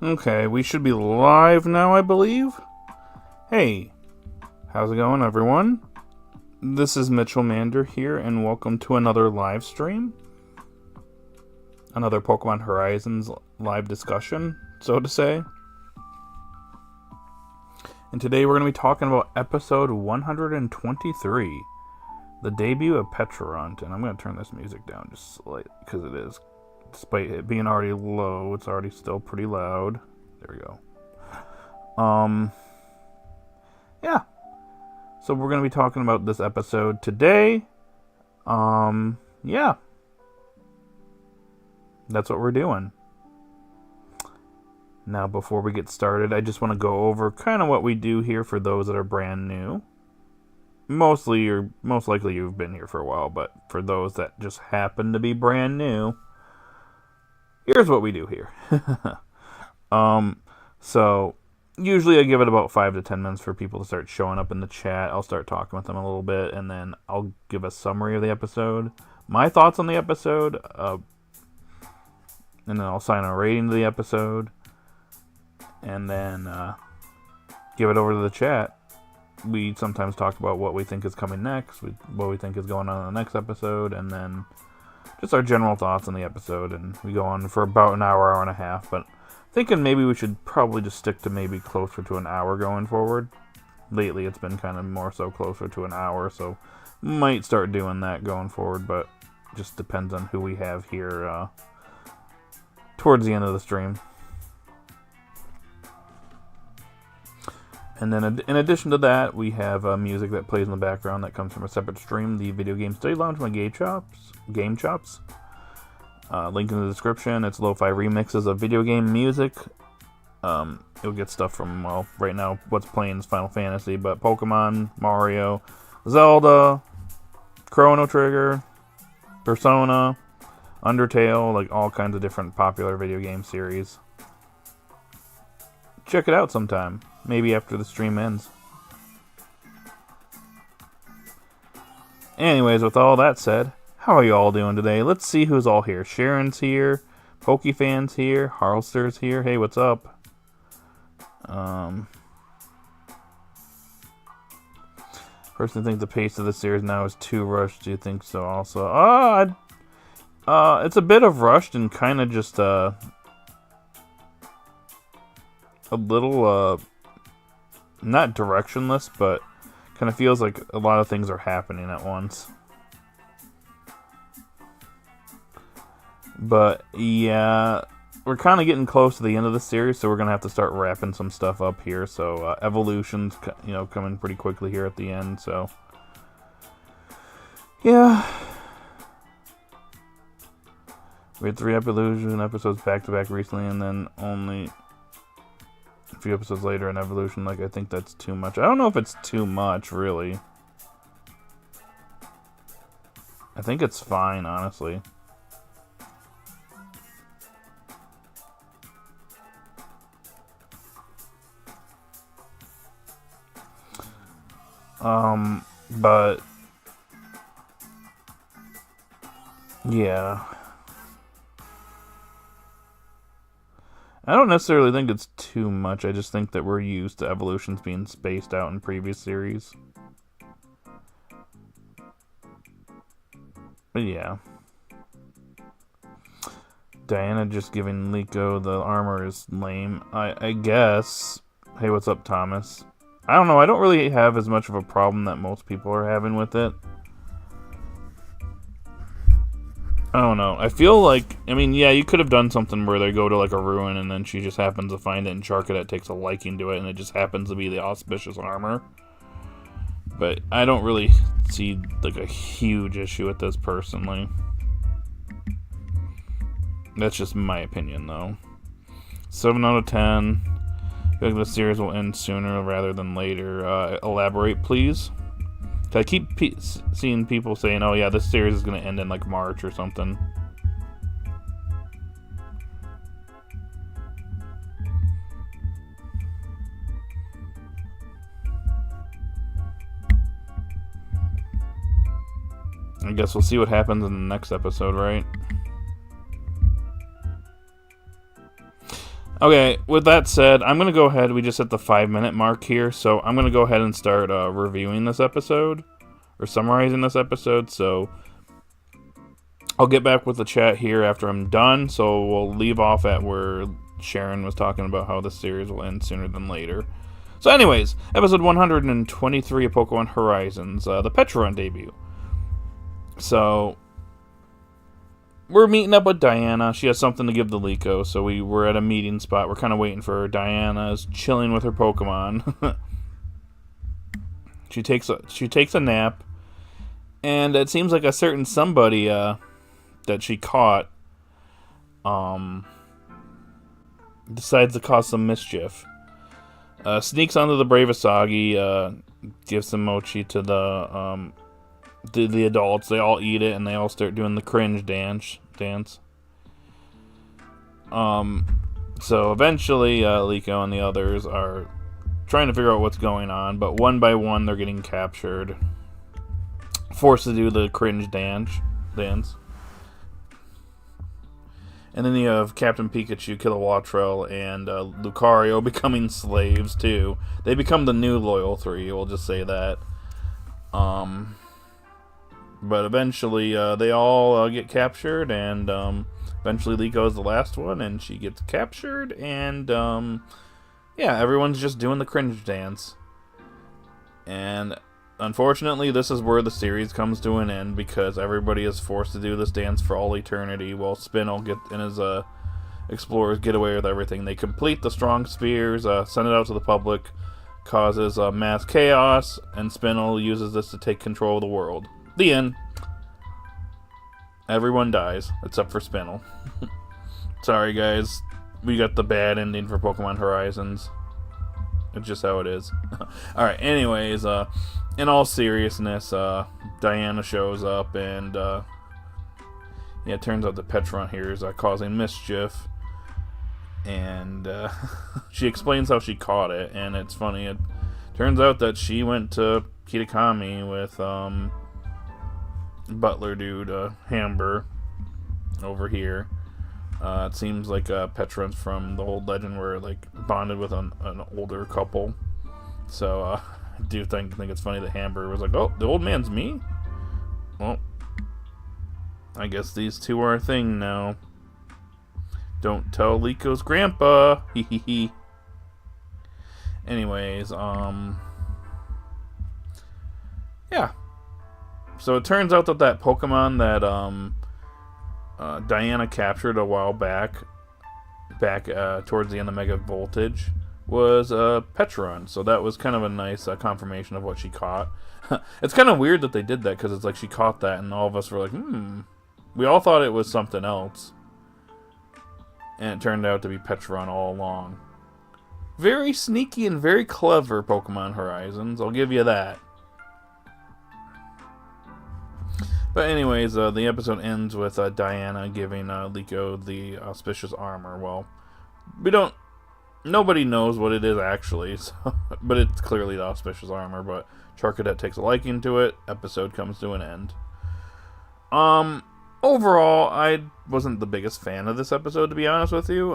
Okay, we should be live now, I believe. Hey, how's it going, everyone? This is Mitchell Mander here, and welcome to another live stream. Another Pokemon Horizons live discussion, so to say. And today we're going to be talking about episode 123, the debut of Pecharunt. And I'm going to turn this music down just slightly, because it is, despite it being already low, it's already still pretty loud. There we go. Yeah. So we're going to be talking about this episode today. Yeah. That's what we're doing. Now, before we get started, I just want to go over kind of what we do here for those that are brand new. Most likely you've been here for a while, but for those that just happen to be brand new, here's what we do here. So usually I give it about 5 to 10 minutes for people to start showing up in the chat. I'll start talking with them a little bit, and then I'll give a summary of the episode, my thoughts on the episode, and then I'll assign a rating to the episode, and then give it over to the chat. We sometimes talk about what we think is coming next, what we think is going on in the next episode, and then just our general thoughts on the episode, and we go on for about an hour, hour and a half, but thinking maybe we should probably just stick to maybe closer to an hour going forward. Lately it's been kind of more so closer to an hour, so might start doing that going forward, but just depends on who we have here towards the end of the stream. And then in addition to that, we have music that plays in the background that comes from a separate stream, the Video Game Study Lounge, my Game Chops. Link in the description. It's lo-fi remixes of video game music. You'll get stuff from, well, right now what's playing is Final Fantasy, but Pokemon, Mario, Zelda, Chrono Trigger, Persona, Undertale, like all kinds of different popular video game series. Check it out sometime. Maybe after the stream ends. Anyways, with all that said, how are you all doing today? Let's see who's all here. Sharon's here. Pokefan's here. Harlster's here. Hey, what's up? Personally think the pace of the series now is too rushed. Do you think so also? It's a bit of rushed and kind of just a little not directionless, but kind of feels like a lot of things are happening at once. But yeah, we're kind of getting close to the end of the series, so we're gonna have to start wrapping some stuff up here. So evolution's coming pretty quickly here at the end. So yeah, we had 3 evolution episodes back to back recently, and then only a few episodes later in evolution. Like, I think that's too much. I don't know if it's too much, really. I think it's fine, honestly. But yeah, I don't necessarily think it's too much. I just think that we're used to evolutions being spaced out in previous series. But yeah. Diana just giving Liko the armor is lame, I guess. Hey, what's up, Thomas? I don't know, I don't really have as much of a problem that most people are having with it. I don't know. I feel like, I mean, yeah, you could have done something where they go to like a ruin and then she just happens to find it and Charcadet takes a liking to it and it just happens to be the auspicious armor. But I don't really see like a huge issue with this personally. That's just my opinion though. 7 out of 10. I feel like the series will end sooner rather than later. Elaborate, please. I keep seeing people saying, oh yeah, this series is going to end in like March or something. I guess we'll see what happens in the next episode, right? Okay, with that said, I'm going to go ahead. We just hit the 5-minute mark here, so I'm going to go ahead and start reviewing this episode, or summarizing this episode, so I'll get back with the chat here after I'm done, so we'll leave off at where Sharon was talking about how the series will end sooner than later. So anyways, episode 123 of Pokemon Horizons, the Pecharunt debut. So we're meeting up with Diana. She has something to give the Liko, so we were at a meeting spot. We're kind of waiting for her. Diana's chilling with her Pokemon. She takes a nap, and it seems like a certain somebody that she caught decides to cause some mischief. Sneaks onto the Bravasagi, gives some mochi to the adults. They all eat it, and they all start doing the cringe dance. So eventually, Liko and the others are trying to figure out what's going on, but one by one, they're getting captured, forced to do the cringe dance. And then you have Captain Pikachu, Kilowattrel, and Lucario becoming slaves, too. They become the new Loyal 3, we'll just say that. But eventually, they all get captured, and eventually Liko is the last one, and she gets captured, and yeah, everyone's just doing the cringe dance. And unfortunately, this is where the series comes to an end, because everybody is forced to do this dance for all eternity, while Spinel and his explorers get away with everything. They complete the strong spheres, send it out to the public, causes mass chaos, and Spinel uses this to take control of the world. The end. Everyone dies, except for Spinel. Sorry, guys. We got the bad ending for Pokemon Horizons. It's just how it is. Alright, anyways, in all seriousness, Diana shows up, and yeah, it turns out that Pecharunt here is causing mischief. And she explains how she caught it, and it's funny. It turns out that she went to Kitakami with butler dude Hamber over here. It seems like Pecharunt's from the old legend where like bonded with an older couple. So I do think it's funny that Hamber was like, "Oh, the old man's me? Well, I guess these two are a thing now. Don't tell Liko's grandpa." Hee. Anyways, yeah. So it turns out that Pokemon that Diana captured a while back towards the end of Mega Voltage, was Pecharunt. So that was kind of a nice confirmation of what she caught. It's kind of weird that they did that, because it's like she caught that, and all of us were like, We all thought it was something else. And it turned out to be Pecharunt all along. Very sneaky and very clever, Pokemon Horizons. I'll give you that. But anyways, the episode ends with Diana giving Liko the auspicious armor. Well, nobody knows what it is actually, so, but it's clearly the auspicious armor. But Charcadet takes a liking to it. Episode comes to an end. Overall, I wasn't the biggest fan of this episode, to be honest with you.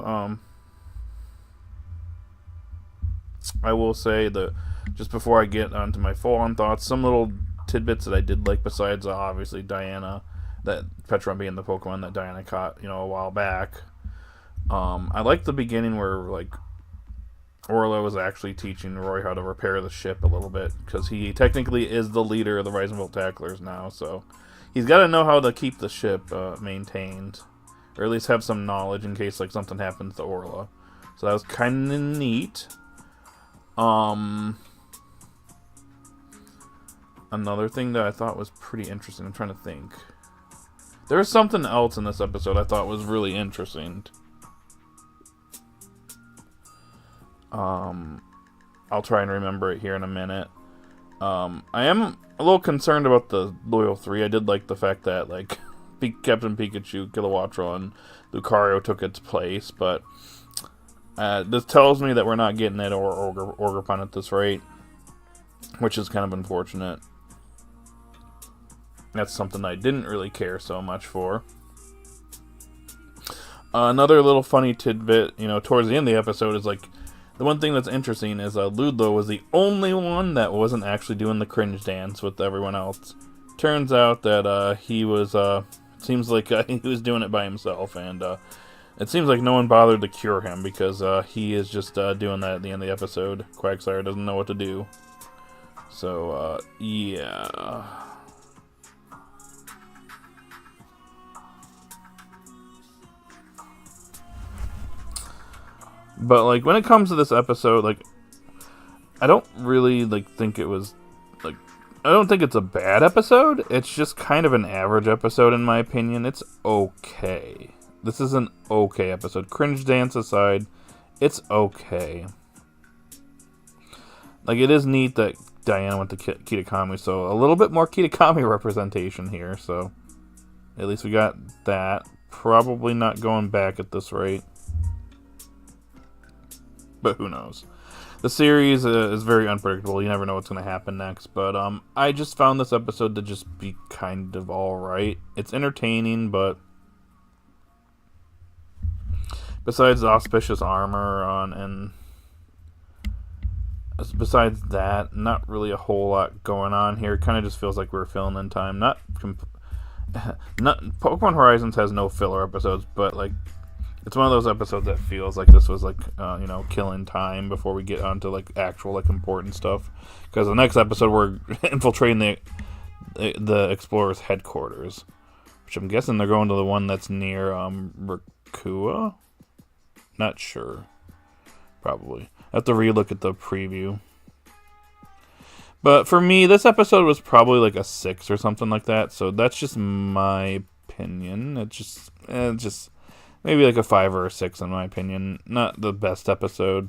I will say that just before I get onto my full-on thoughts, some little tidbits that I did like, besides obviously Diana, that Pecharunt being the Pokemon that Diana caught, a while back. I liked the beginning where like Orla was actually teaching Roy how to repair the ship a little bit, because he technically is the leader of the Rising Volt Tacklers now, so he's got to know how to keep the ship maintained, or at least have some knowledge in case like something happens to Orla. So that was kind of neat. Another thing that I thought was pretty interesting, I'm trying to think. There was something else in this episode I thought was really interesting. I'll try and remember it here in a minute. I am a little concerned about the Loyal 3. I did like the fact that like Captain Pikachu, Kilowattrel, and Lucario took its place, but this tells me that we're not getting it or Ogerpon at this rate, which is kind of unfortunate. That's something I didn't really care so much for. Another little funny tidbit, towards the end of the episode is like, the one thing that's interesting is Ludlow was the only one that wasn't actually doing the cringe dance with everyone else. Turns out that he was, seems like he was doing it by himself, and it seems like no one bothered to cure him because he is just doing that at the end of the episode. Quagsire doesn't know what to do. So, yeah. But, like, when it comes to this episode, like, I don't really, like, think it was, like, I don't think it's a bad episode. It's just kind of an average episode, in my opinion. It's okay. This is an okay episode. Cringe dance aside, it's okay. Like, it is neat that Diana went to Kitakami, so a little bit more Kitakami representation here, so at least we got that. Probably not going back at this rate. But who knows? The series is very unpredictable. You never know what's going to happen next. But I just found this episode to just be kind of alright. It's entertaining, but besides the auspicious armor and besides that, not really a whole lot going on here. It kind of just feels like we're filling in time. Not Pokemon Horizons has no filler episodes, but like, it's one of those episodes that feels like this was like, killing time before we get onto like actual like important stuff. Because the next episode we're infiltrating the Explorer's headquarters, which I'm guessing they're going to the one that's near Rikua. Not sure. Probably. I have to relook at the preview. But for me, this episode was probably like a 6 or something like that. So that's just my opinion. It's just maybe like a 5 or a 6 in my opinion. Not the best episode,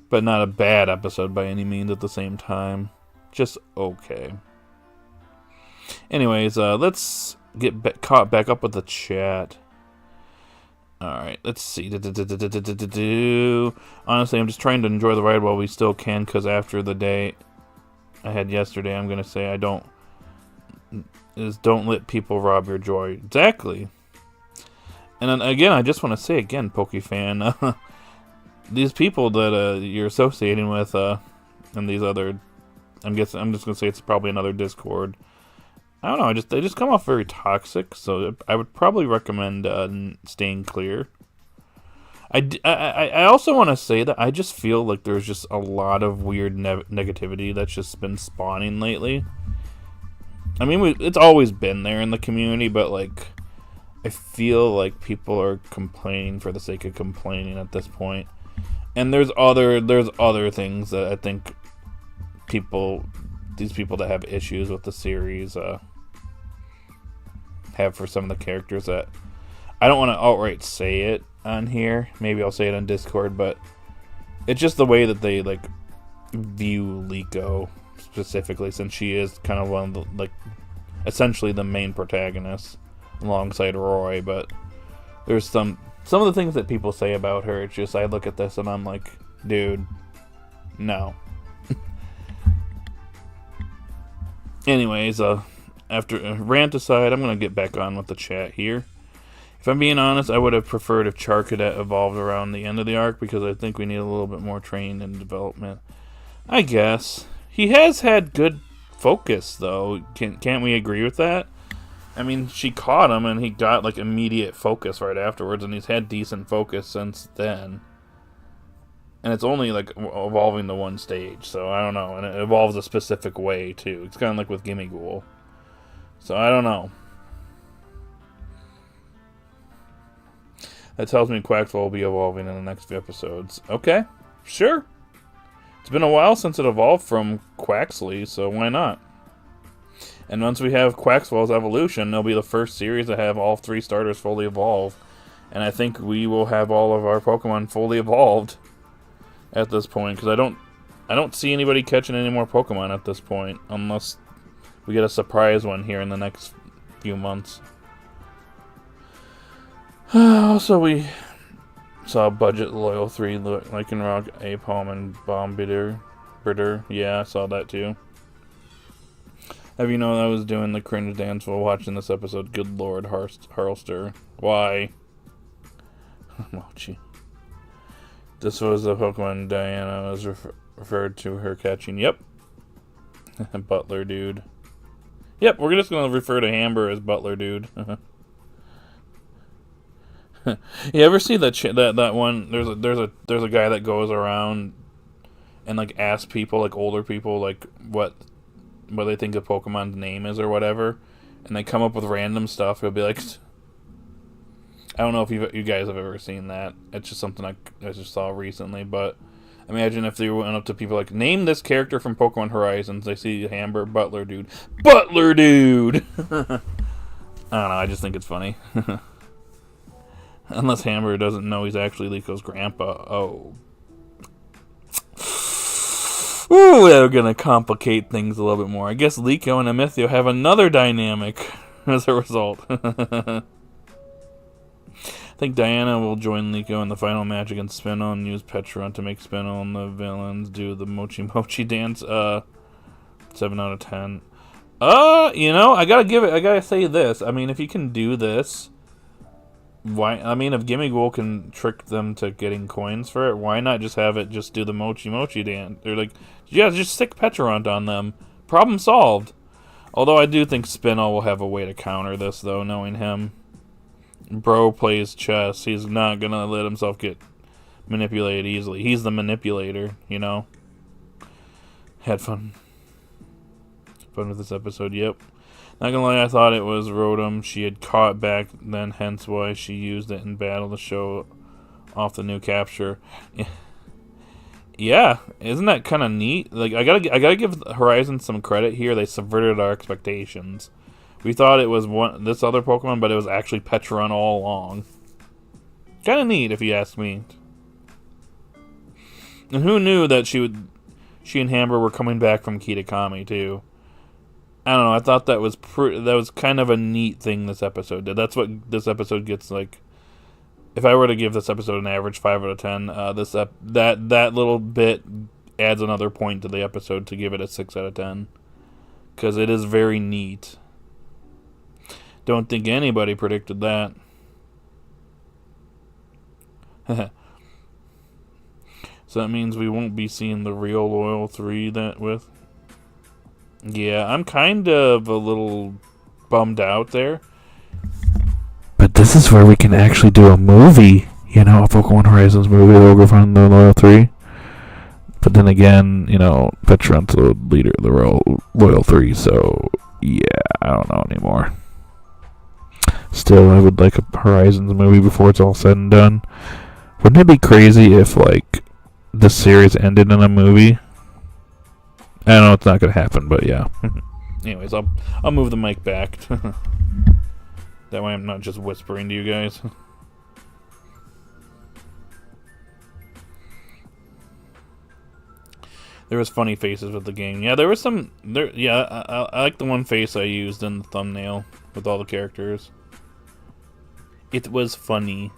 but not a bad episode by any means at the same time. Just okay. Anyways, let's get caught back up with the chat. Alright, let's see. Honestly, I'm just trying to enjoy the ride while we still can, because after the day I had yesterday, I'm going to say don't let people rob your joy. Exactly. And then again, I just want to say again, PokeFan, these people that you're associating with, and these other, I'm just going to say it's probably another Discord. I don't know, they just come off very toxic, so I would probably recommend staying clear. I also want to say that I just feel like there's just a lot of weird negativity that's just been spawning lately. I mean, it's always been there in the community, but like, I feel like people are complaining for the sake of complaining at this point. And there's other things that I think these people that have issues with the series have for some of the characters that I don't want to outright say it on here. Maybe I'll say it on Discord, but it's just the way that they like view Liko specifically, since she is kind of one of the, like, essentially the main protagonist alongside Roy. But there's some of the things that people say about her, it's just, I look at this and I'm like, dude, no. Anyways, after rant aside, I'm going to get back on with the chat here. If I'm being honest, I would have preferred if Charcadet evolved around the end of the arc, because I think we need a little bit more training and development. I guess. He has had good focus, though. Can't we agree with that? I mean, she caught him, and he got, like, immediate focus right afterwards, and he's had decent focus since then. And it's only, like, evolving to one stage, so I don't know. And it evolves a specific way, too. It's kind of like with Gimmighoul. So I don't know. That tells me Quaxwell will be evolving in the next few episodes. Okay, sure. It's been a while since it evolved from Quaxley, so why not? And once we have Quaxwell's evolution, it'll be the first series to have all 3 starters fully evolved. And I think we will have all of our Pokemon fully evolved at this point, because I don't see anybody catching any more Pokemon at this point, unless we get a surprise one here in the next few months. Also, we saw Budget Loyal 3, Lycanroc, Apom, and Bombirdier. Yeah, I saw that too. Have you known I was doing the cringe dance while watching this episode? Good lord, Harlster. Why? Mochi. This was the Pokemon Diana was referred to her catching. Yep. Butler dude. Yep, we're just gonna refer to Amber as Butler dude. You ever see that one? There's a guy that goes around and like asks people, like older people, like what they think a Pokemon's name is or whatever, and they come up with random stuff. He'll be like, I don't know if you guys have ever seen that. It's just something I just saw recently. But imagine if they went up to people like, name this character from Pokemon Horizons. They see Amber, Butler dude. Butler dude! I don't know, I just think it's funny. Unless Amber doesn't know he's actually Lico's grandpa. Oh. Ooh, they're gonna complicate things a little bit more. I guess Lico and Amithio have another dynamic as a result. I think Diana will join Lico in the final match against Spinel and use Pecharunt to make Spinel and the villains do the Mochi Mochi dance. 7 out of 10. I gotta say this. I mean, if you can do this, why? I mean, if Gimmighoul can trick them to getting coins for it, why not just have it just do the Mochi Mochi dance? They're like, yeah, just stick Pecharunt on them. Problem solved. Although I do think Spinel will have a way to counter this, though, knowing him. Bro plays chess. He's not gonna let himself get manipulated easily. He's the manipulator, you know. Had fun. Fun with this episode, yep. Not gonna lie, I thought it was Rotom she had caught back then, hence why she used it in battle to show off the new capture. Yeah, isn't that kind of neat? Like, I gotta give Horizon some credit here. They subverted our expectations. We thought it was this other Pokemon, but it was actually Pecharunt all along. Kind of neat, if you ask me. And who knew that she and Amber were coming back from Kitakami too? I don't know. I thought that was kind of a neat thing this episode did. That's what this episode gets like. If I were to give this episode an average 5 out of 10, that little bit adds another point to the episode to give it a 6 out of 10, because it is very neat. Don't think anybody predicted that. So that means we won't be seeing the real Loyal 3 with. Yeah, I'm kind of a little bummed out there. But this is where we can actually do a movie, a Pokemon Horizons movie where we'll go find the Loyal 3. But then again, Pecharunt's the leader of the Loyal 3, so yeah, I don't know anymore. Still, I would like a Horizons movie before it's all said and done. Wouldn't it be crazy if, like, the series ended in a movie? I know it's not going to happen, but yeah. Anyways, I'll move the mic back. That way I'm not just whispering to you guys. There was funny faces with the game. Yeah, there was some. I like the one face I used in the thumbnail with all the characters. It was funny.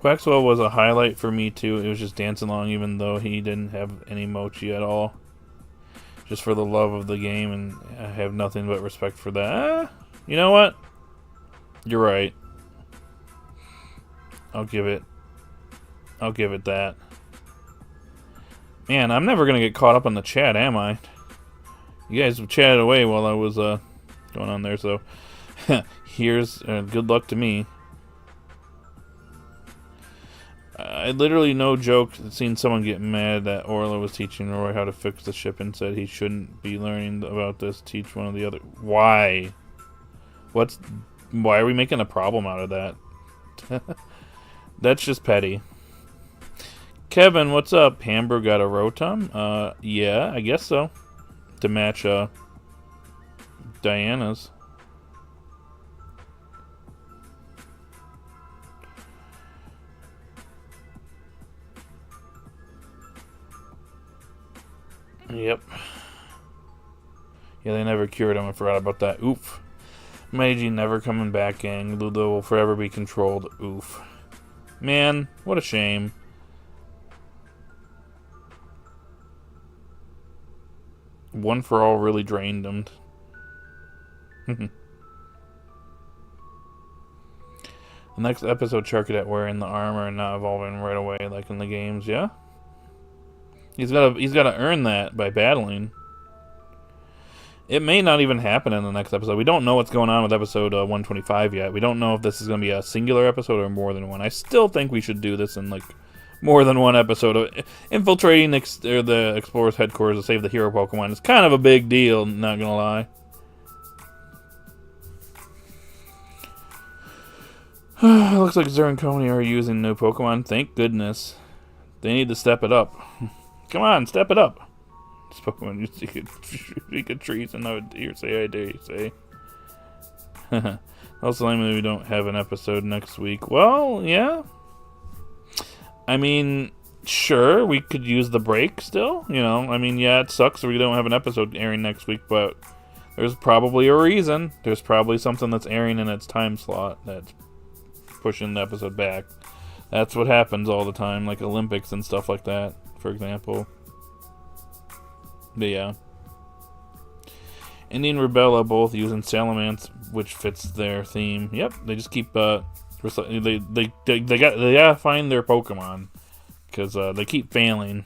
Quaxwell was a highlight for me too. It was just dancing along, even though he didn't have any mochi at all. Just for the love of the game, and I have nothing but respect for that. You know what? You're right. I'll give it that. Man, I'm never gonna get caught up on the chat, am I? You guys chatted away while I was going on there, so here's good luck to me. I literally, no joke, seen someone get mad that Orla was teaching Roy how to fix the ship and said he shouldn't be learning about this. Teach one of the other. Why? Why are we making a problem out of that? That's just petty. Kevin, what's up? Hamburg got a Rotom? Yeah, I guess so. To match Diana's. Yep. Yeah, they never cured him. I forgot about that. Oof. Meiji never coming back, gang. Ludo will forever be controlled. Oof. Man, what a shame. One for All really drained him. The next episode, Charcadet wearing the armor and not evolving right away like in the games. Yeah, he's gotta earn that by battling. It may not even happen in the next episode. We don't know what's going on with episode 125 yet. We don't know if this is going to be a singular episode or more than one. I still think we should do this in like more than one episode. Of infiltrating the Explorer's headquarters to save the hero Pokemon is kind of a big deal, not going to lie. Looks like Zer and Coney are using new Pokemon. Thank goodness. They need to step it up. Come on, step it up. This Pokemon you speak of trees and no hearsay, I dare you say. Also, lame that we don't have an episode next week. Well, yeah. I mean, sure, we could use the break still. You know, I mean, yeah, it sucks that we don't have an episode airing next week, but there's probably a reason. There's probably something that's airing in its time slot that's pushing the episode back. That's what happens all the time, like Olympics and stuff like that, for example. But yeah. Indian Rubella both using Salamence, which fits their theme. Yep, they just keep they gotta find their Pokemon because they keep failing.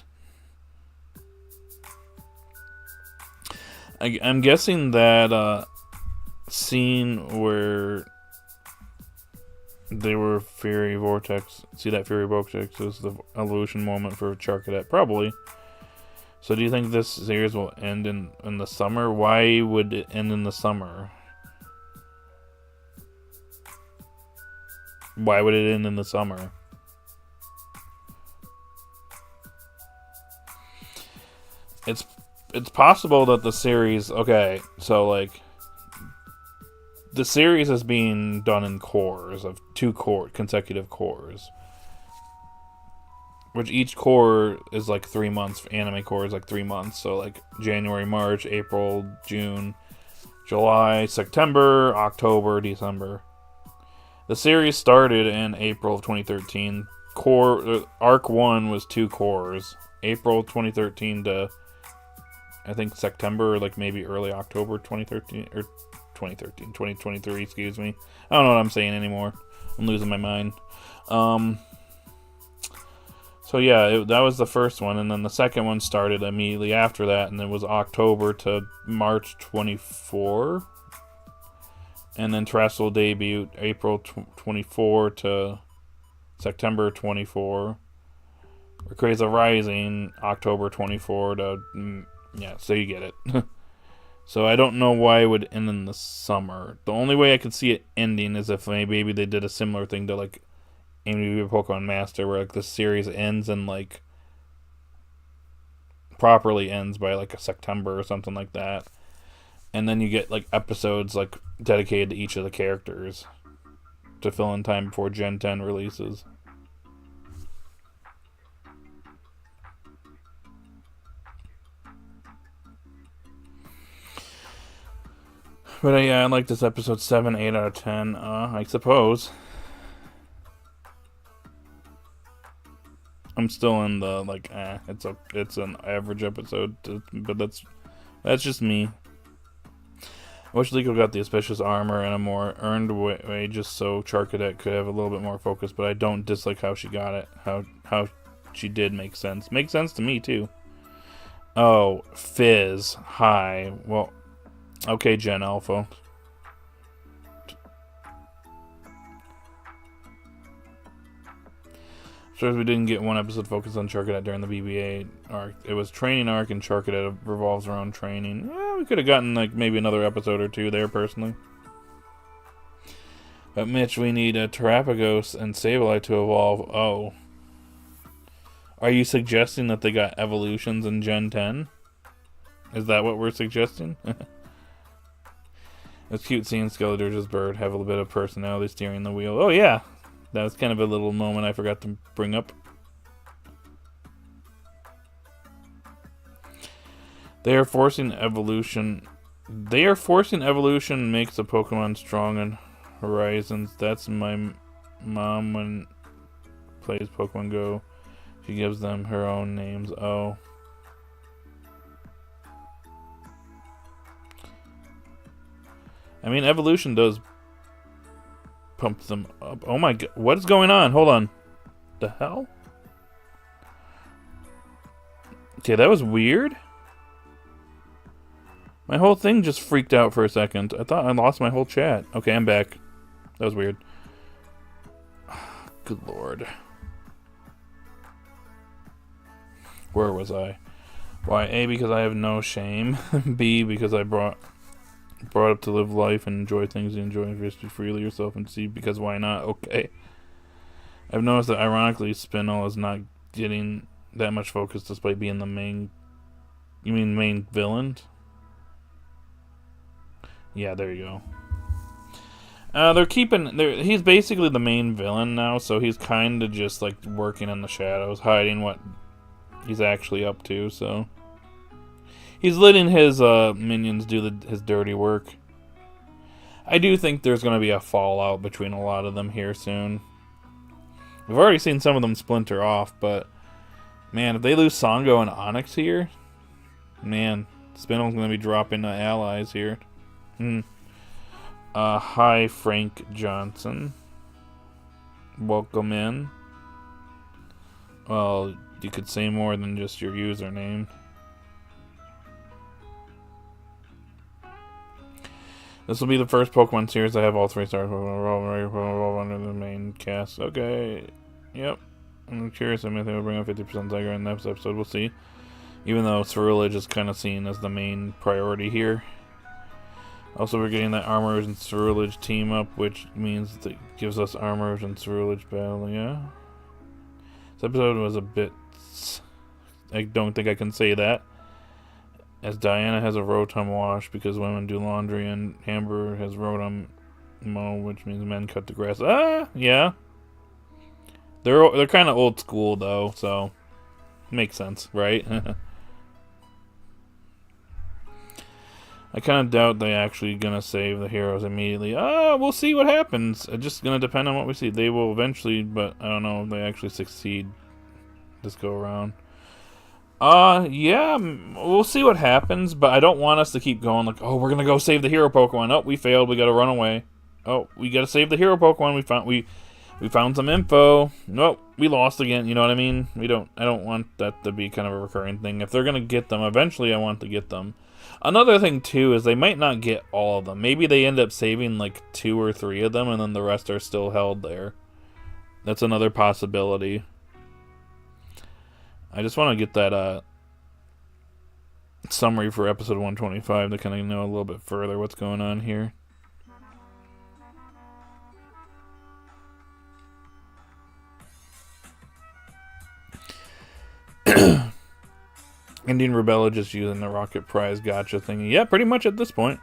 I'm guessing that scene where they were Fury Vortex. See that Fury Vortex is the evolution moment for Charcadet, probably. So do you think this series will end in the summer? Why would it end in the summer? Why would it end in the summer? It's possible that the series... Okay, so like... The series is being done in cores of 2 consecutive cores. Which each core is like 3 months. Anime core is like 3 months. So like January, March, April, June, July, September, October, December. The series started in April of 2013. Arc 1 was 2 cores. April 2013 to I think September, like maybe early October 2013 or 2023, excuse me. I don't know what I'm saying anymore. I'm losing my mind. So yeah, that was the first one, and then the second one started immediately after that, and it was October to March 24. And then Terrestrial debut April 24 to September 24. Rayquaza Rising October 24 to... yeah, so you get it. So I don't know why it would end in the summer. The only way I could see it ending is if maybe they did a similar thing to like maybe Pokemon Master, where like the series ends and like properly ends by like a September or something like that, and then you get like episodes like dedicated to each of the characters to fill in time before Gen 10 releases. But yeah, I like this episode 7, 8 out of 10, I suppose. I'm still in the, like, it's an average episode, but that's just me. I wish Liko got the auspicious armor and a more earned way just so Charcadet could have a little bit more focus, but I don't dislike how she got it. How she did make sense. Makes sense to me, too. Oh, Fizz. Hi. Well... Okay, Gen Alpha. Sure, we didn't get one episode focused on Charcadet during the BB-8 arc. It was training arc, and Charcadet revolves around training. Yeah, we could have gotten like maybe another episode or 2 there, personally. But Mitch, we need a Terapagos and Sableye to evolve. Oh. Are you suggesting that they got evolutions in Gen 10? Is that what we're suggesting? It's cute seeing Skeletor's bird have a little bit of personality steering the wheel. Oh yeah, that was kind of a little moment I forgot to bring up. They are forcing evolution. Makes a Pokemon strong in Horizons. That's my mom when plays Pokemon Go. She gives them her own names. Oh. I mean, evolution does pump them up. Oh my god, what is going on? Hold on. The hell? Okay, that was weird. My whole thing just freaked out for a second. I thought I lost my whole chat. Okay, I'm back. That was weird. Good lord. Where was I? Why? A, because I have no shame. B, because I brought up to live life and enjoy things you enjoy and just freely yourself. And C, because why not? Okay. I've noticed that ironically Spinel is not getting that much focus despite being the main... You mean main villain? Yeah, there you go. He's basically the main villain now, so he's kind of just like working in the shadows, hiding what he's actually up to, so he's letting his minions do his dirty work. I do think there's going to be a fallout between a lot of them here soon. We've already seen some of them splinter off, but man, if they lose Sango and Onyx here, man, Spinel's going to be dropping allies here. Hi, Frank Johnson. Welcome in. Well, you could say more than just your username. This will be the first Pokemon series I have all 3 stars under the main cast. Okay. Yep. I'm curious. I mean, they will bring up 50% Tiger in the next episode. We'll see. Even though Ceruledge is kind of seen as the main priority here. Also, we're getting that Armorage and Ceruledge team up, which means that gives us Armorage and Ceruledge battle. Yeah. This episode was a bit... I don't think I can say that. As Diana has a Rotom wash because women do laundry, and Amber has Rotom mow, which means men cut the grass. Ah, yeah. They're kind of old school though, so makes sense, right? I kind of doubt they actually gonna save the heroes immediately. We'll see what happens. It's just gonna depend on what we see. They will eventually, but I don't know if they actually succeed this go around. Yeah, we'll see what happens, but I don't want us to keep going like, oh, we're gonna go save the hero Pokemon. Oh, we failed. We gotta run away. Oh, we gotta save the hero Pokemon. We found some info. Nope, we lost again. You know what I mean? I don't want that to be kind of a recurring thing. If they're gonna get them, eventually I want to get them. Another thing too is they might not get all of them. Maybe they end up saving like 2 or 3 of them, and then the rest are still held there. That's another possibility. I just want to get that summary for episode 125 to kind of know a little bit further what's going on here. Indian Rebella just using the Rocket Prize gotcha thingy. Yeah, pretty much at this point.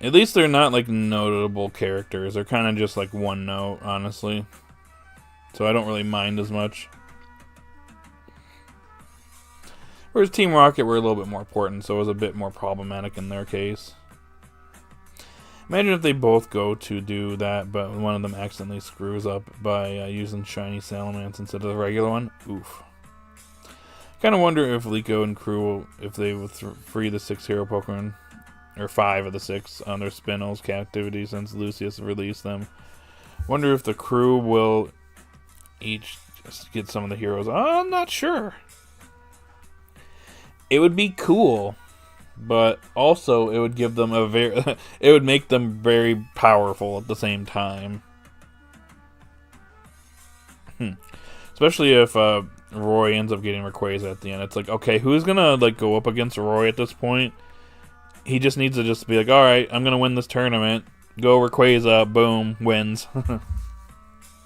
At least they're not like notable characters. They're kind of just like one note, honestly. So I don't really mind as much. Whereas Team Rocket were a little bit more important, so it was a bit more problematic in their case. Imagine if they both go to do that, but one of them accidentally screws up by using Shiny Salamence instead of the regular one. Oof. Kind of wonder if Liko and crew, if they will free the 6 hero Pokemon, or 5 of the 6, on their Spinel's captivity since Lucius released them. Wonder if the crew will each just get some of the heroes. I'm not sure. It would be cool, but also it would give them a it would make them very powerful at the same time. Especially if Roy ends up getting Rayquaza at the end. It's like, okay, who's gonna like go up against Roy at this point? He just needs to just be like, all right, I'm gonna win this tournament. Go Rayquaza, boom, wins.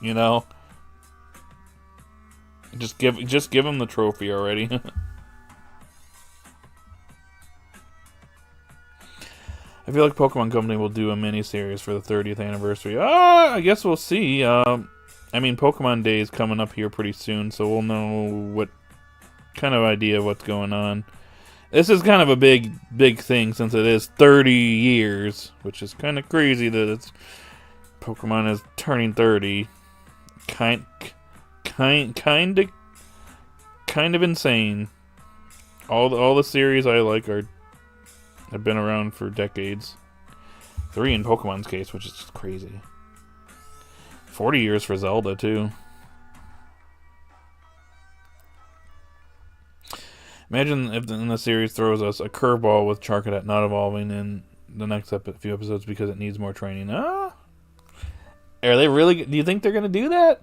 You know. Just give him the trophy already. I feel like Pokemon Company will do a mini-series for the 30th anniversary. I guess we'll see. I mean, Pokemon Day is coming up here pretty soon, so we'll know what kind of idea of what's going on. This is kind of a big thing since it is 30 years, which is kind of crazy that Pokemon is turning 30. Kind of insane. All the series I like have been around for decades. 3 in Pokemon's case, which is just crazy. 40 years for Zelda, too. Imagine if the series throws us a curveball with Charcadet not evolving in the next few episodes because it needs more training. Are they really... Do you think they're going to do that?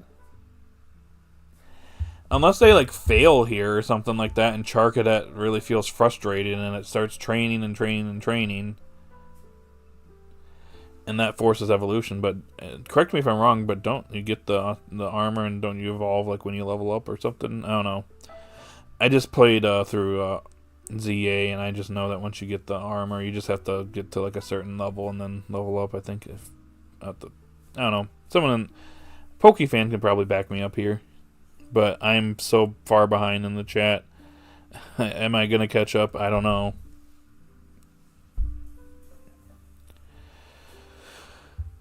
Unless they, like, fail here or something like that and Charcadet really feels frustrated and it starts training and training and training. And that forces evolution. But correct me if I'm wrong, but don't you get the armor and don't you evolve, like, when you level up or something? I don't know. I just played through ZA, and I just know that once you get the armor, you just have to get to like a certain level and then level up. I think I don't know. Someone in PokeFan can probably back me up here, but I'm so far behind in the chat. Am I gonna catch up? I don't know.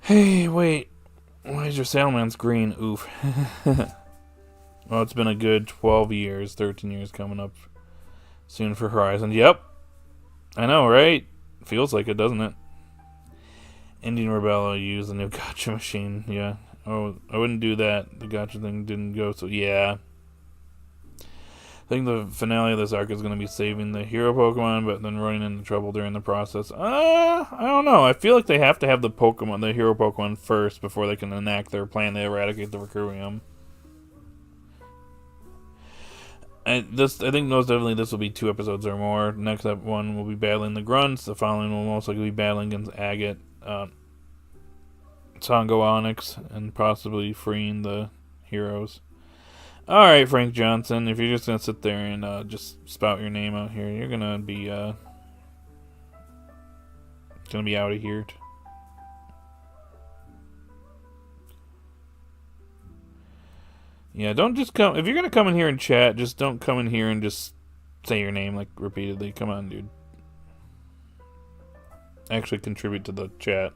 Hey, wait. Why is your Salamence green? Oof. Well, it's been a good 12 years, 13 years coming up soon for Horizon. Yep. I know, right? Feels like it, doesn't it? Indian Rebella used the new gacha machine. Yeah. Oh, I wouldn't do that. The gacha thing didn't go, so yeah. I think the finale of this arc is going to be saving the hero Pokemon, but then running into trouble during the process. I don't know. I feel like they have to have the hero Pokemon first before they can enact their plan to eradicate the Recruium. I think most definitely this will be 2 episodes or more. Next one will be battling the Grunts. The following will most likely be battling against Agate, Sango Onyx, and possibly freeing the heroes. Alright, Frank Johnson, if you're just going to sit there and just spout your name out here, you're going to be out of here. Yeah, don't just come... If you're going to come in here and chat, just don't come in here and just say your name, like, repeatedly. Come on, dude. Actually contribute to the chat.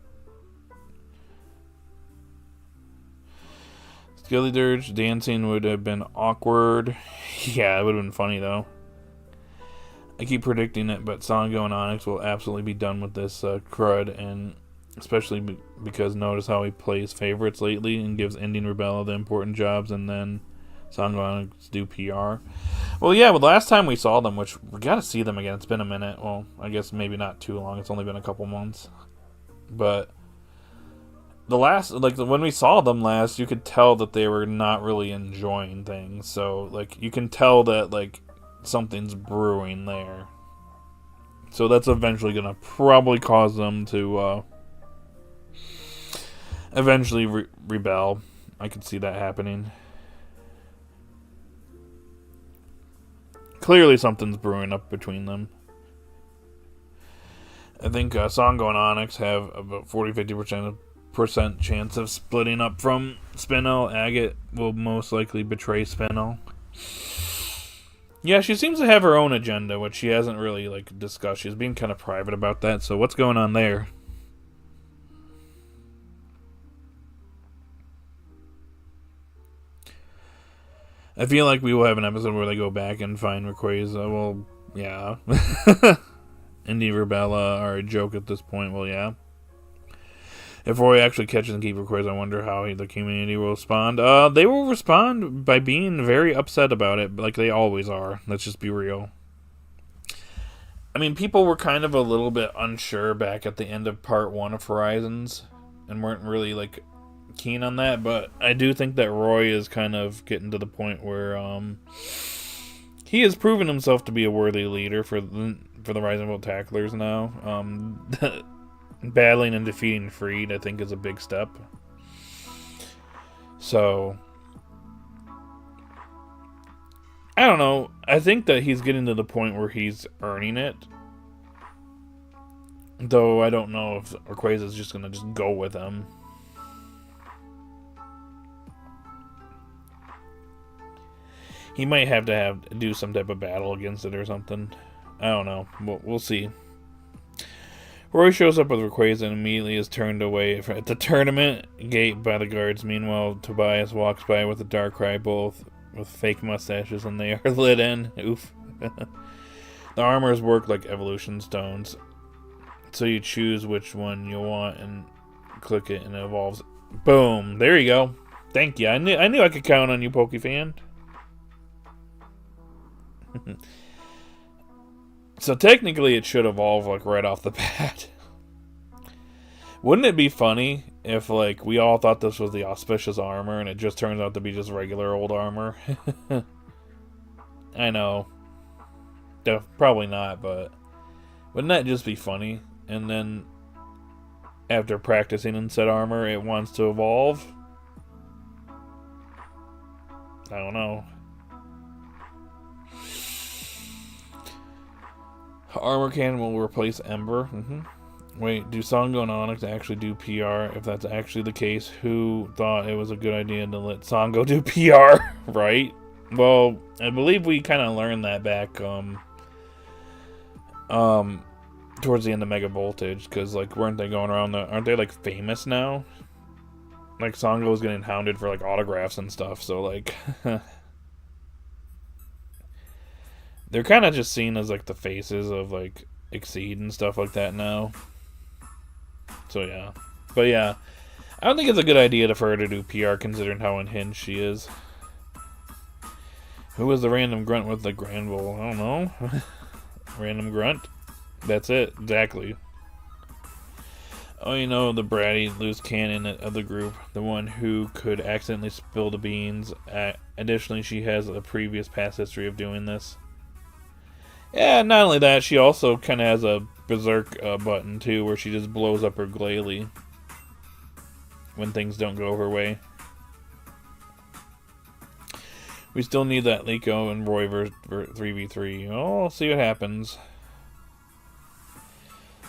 Skeledirge dancing would have been awkward. Yeah, it would have been funny, though. I keep predicting it, but Sango and Onyx will absolutely be done with this crud, and... Especially because notice how he plays favorites lately and gives Indian Rebella the important jobs and then Sango do PR. Well, yeah, last time we saw them, which we got to see them again. It's been a minute. Well, I guess maybe not too long. It's only been a couple months. But the last, like when we saw them last, you could tell that they were not really enjoying things. So, like, you can tell that, like, something's brewing there. So that's eventually going to probably cause them to... eventually rebel. I could see that happening. Clearly something's brewing up between them. I think Sango and Onyx have about 40-50% chance of splitting up from Spinel. Agate will most likely betray Spinel. Yeah, she seems to have her own agenda, which she hasn't really like discussed. She's being kind of private about that, so what's going on there? I feel like we will have an episode where they go back and find Rayquaza. Well, yeah. Indy Rebella are a joke at this point. Well, yeah. If Roy actually catches and keeps Rayquaza, I wonder how the community will respond. They will respond by being very upset about it, like they always are. Let's just be real. I mean, people were kind of a little bit unsure back at the end of Part 1 of Horizons, and weren't really, like... keen on that, but I do think that Roy is kind of getting to the point where he has proven himself to be a worthy leader for the Rising Bolt Tacklers now. Battling and defeating Freed, I think, is a big step. So I don't know. I think that he's getting to the point where he's earning it. Though I don't know if Rayquaza is just gonna just go with him. He might have to do some type of battle against it or something. I don't know. We'll see. Roy shows up with Rayquaza and immediately is turned away at the tournament gate by the guards. Meanwhile, Tobias walks by with a Darkrai, both with fake mustaches, and they are lit in. Oof. The armors work like evolution stones. So you choose which one you want and click it and it evolves. Boom. There you go. Thank you. I knew I could count on you, Pokefan. So technically it should evolve like right off the bat. Wouldn't it be funny if like we all thought this was the auspicious armor and it just turns out to be just regular old armor? I know. Probably not, but wouldn't that just be funny? And then after practicing in said armor, it wants to evolve? I don't know. Armor Cannon will replace Ember. Wait, do Songo and Onyx actually do PR? If that's actually the case, who thought it was a good idea to let Songo do PR? Right? Well, I believe we kind of learned that back towards the end of Mega Voltage, because like weren't they going around aren't they like famous now? Like Songo was getting hounded for like autographs and stuff, so like they're kind of just seen as like the faces of like Exceed and stuff like that now. So yeah. But yeah, I don't think it's a good idea for her to do PR considering how unhinged she is. Who was the random grunt with the Granville? I don't know. Random grunt? That's it, exactly. Oh, you know, the bratty loose cannon of the group. The one who could accidentally spill the beans. Additionally, she has a previous past history of doing this. Yeah, not only that, she also kind of has a berserk button, too, where she just blows up her Glalie when things don't go her way. We still need that Liko and Roy 3v3. Oh, I'll see what happens.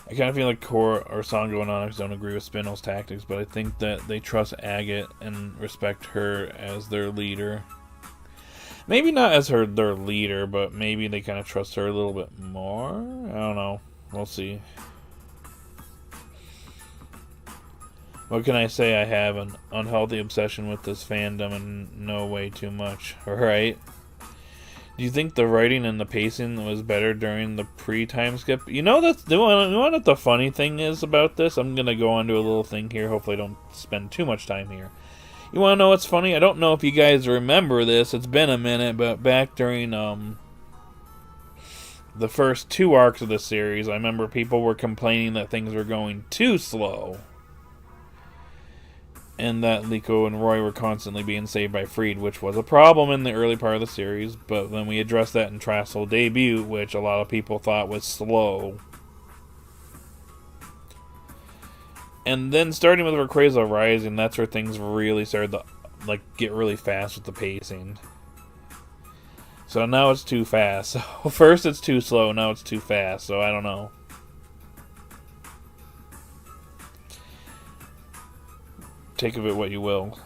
I kind of feel like Core or Songo and Onyx don't agree with Spinel's tactics, but I think that they trust Agate and respect her as their leader. Maybe not as their leader, but maybe they kind of trust her a little bit more. I don't know. We'll see. What can I say? I have an unhealthy obsession with this fandom and know way too much. Right? Do you think the writing and the pacing was better during the pre-time skip? You know what the funny thing is about this? I'm going to go on to a little thing here. Hopefully I don't spend too much time here. You want to know what's funny? I don't know if you guys remember this. It's been a minute, but back during the first 2 arcs of the series, I remember people were complaining that things were going too slow. And that Liko and Roy were constantly being saved by Freed, which was a problem in the early part of the series, but then we addressed that in Trassel Debut, which a lot of people thought was slow. And then starting with Rayquaza Rising, that's where things really started to like get really fast with the pacing. So now it's too fast. So first it's too slow, now it's too fast, so I don't know. Take of it what you will.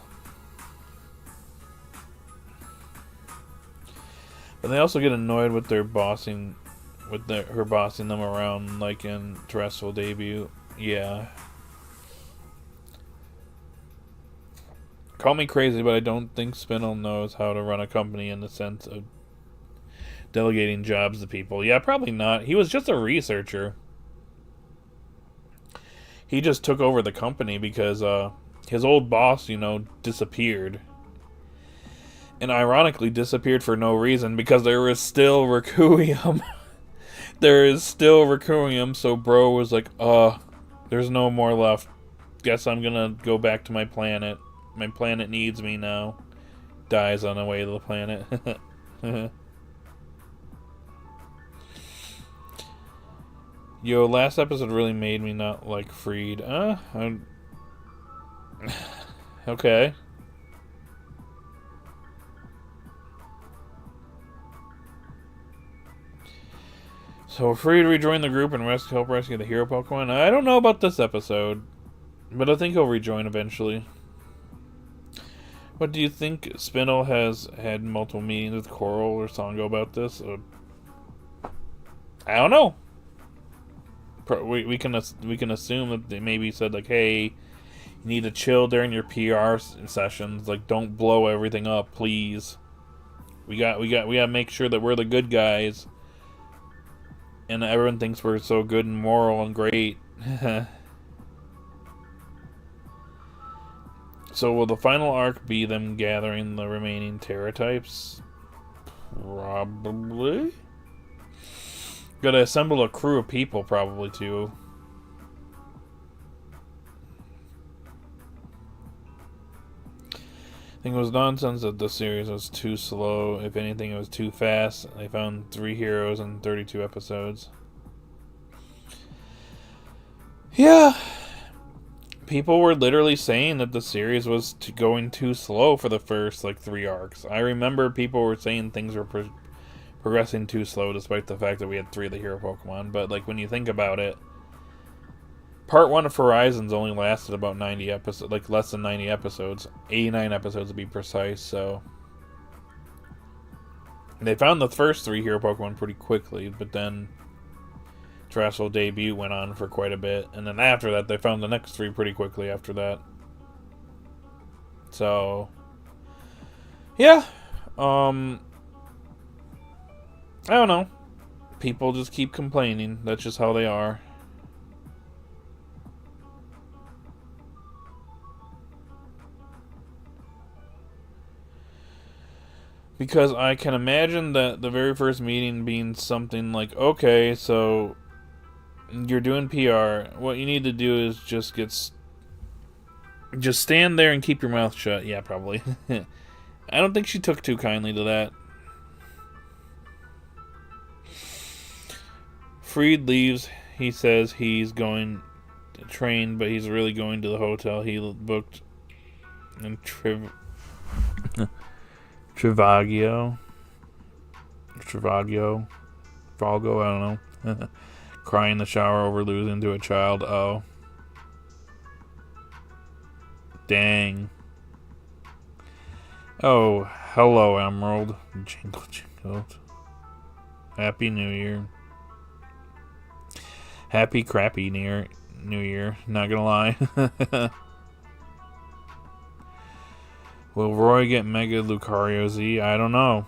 But they also get annoyed with their bossing, with her bossing them around, like in Terrestrial Debut. Yeah. Call me crazy, but I don't think Spinel knows how to run a company in the sense of delegating jobs to people. Yeah, probably not. He was just a researcher. He just took over the company because, his old boss, disappeared. And ironically disappeared for no reason because there was still Requiem. There is still Requiem, so bro was like, there's no more left. Guess I'm gonna go back to my planet. My planet needs me now. Dies on the way to the planet. Yo, last episode really made me not like Freed. Okay. So Freed rejoin the group and help rescue the hero Pokemon. I don't know about this episode, but I think he'll rejoin eventually. What do you think? Spinel has had multiple meetings with Coral or Songo about this? I don't know. We can assume that they maybe said like, hey, you need to chill during your PR sessions. Like, don't blow everything up, please. We got to make sure that we're the good guys, and everyone thinks we're so good and moral and great. So will the final arc be them gathering the remaining Terra types? Probably. Gotta assemble a crew of people, probably, too. I think it was nonsense that the series was too slow. If anything, it was too fast. They found 3 heroes in 32 episodes. Yeah. People were literally saying that the series was going too slow for the first, 3 arcs. I remember people were saying things were progressing too slow, despite the fact that we had 3 of the hero Pokemon. But, when you think about it, Part 1 of Horizons only lasted about 90 episodes, less than 90 episodes. 89 episodes to be precise, so... They found the first 3 hero Pokemon pretty quickly, but then... Terrestrial Debut went on for quite a bit, and then after that, they found the next 3 pretty quickly after that. So... Yeah. I don't know. People just keep complaining. That's just how they are. Because I can imagine that the very first meeting being something like, okay, so you're doing PR. What you need to do is just stand there and keep your mouth shut. Yeah, probably. I don't think she took too kindly to that. Freed leaves. He says he's going to train, but he's really going to the hotel he booked in Travaglio, Falgo, I don't know. Crying in the shower over losing to a child. Oh. Dang. Oh, hello, Emerald. Jingle, jingle. Happy New Year. Happy crappy New Year. Not gonna lie. Will Roy get Mega Lucario Z? I don't know.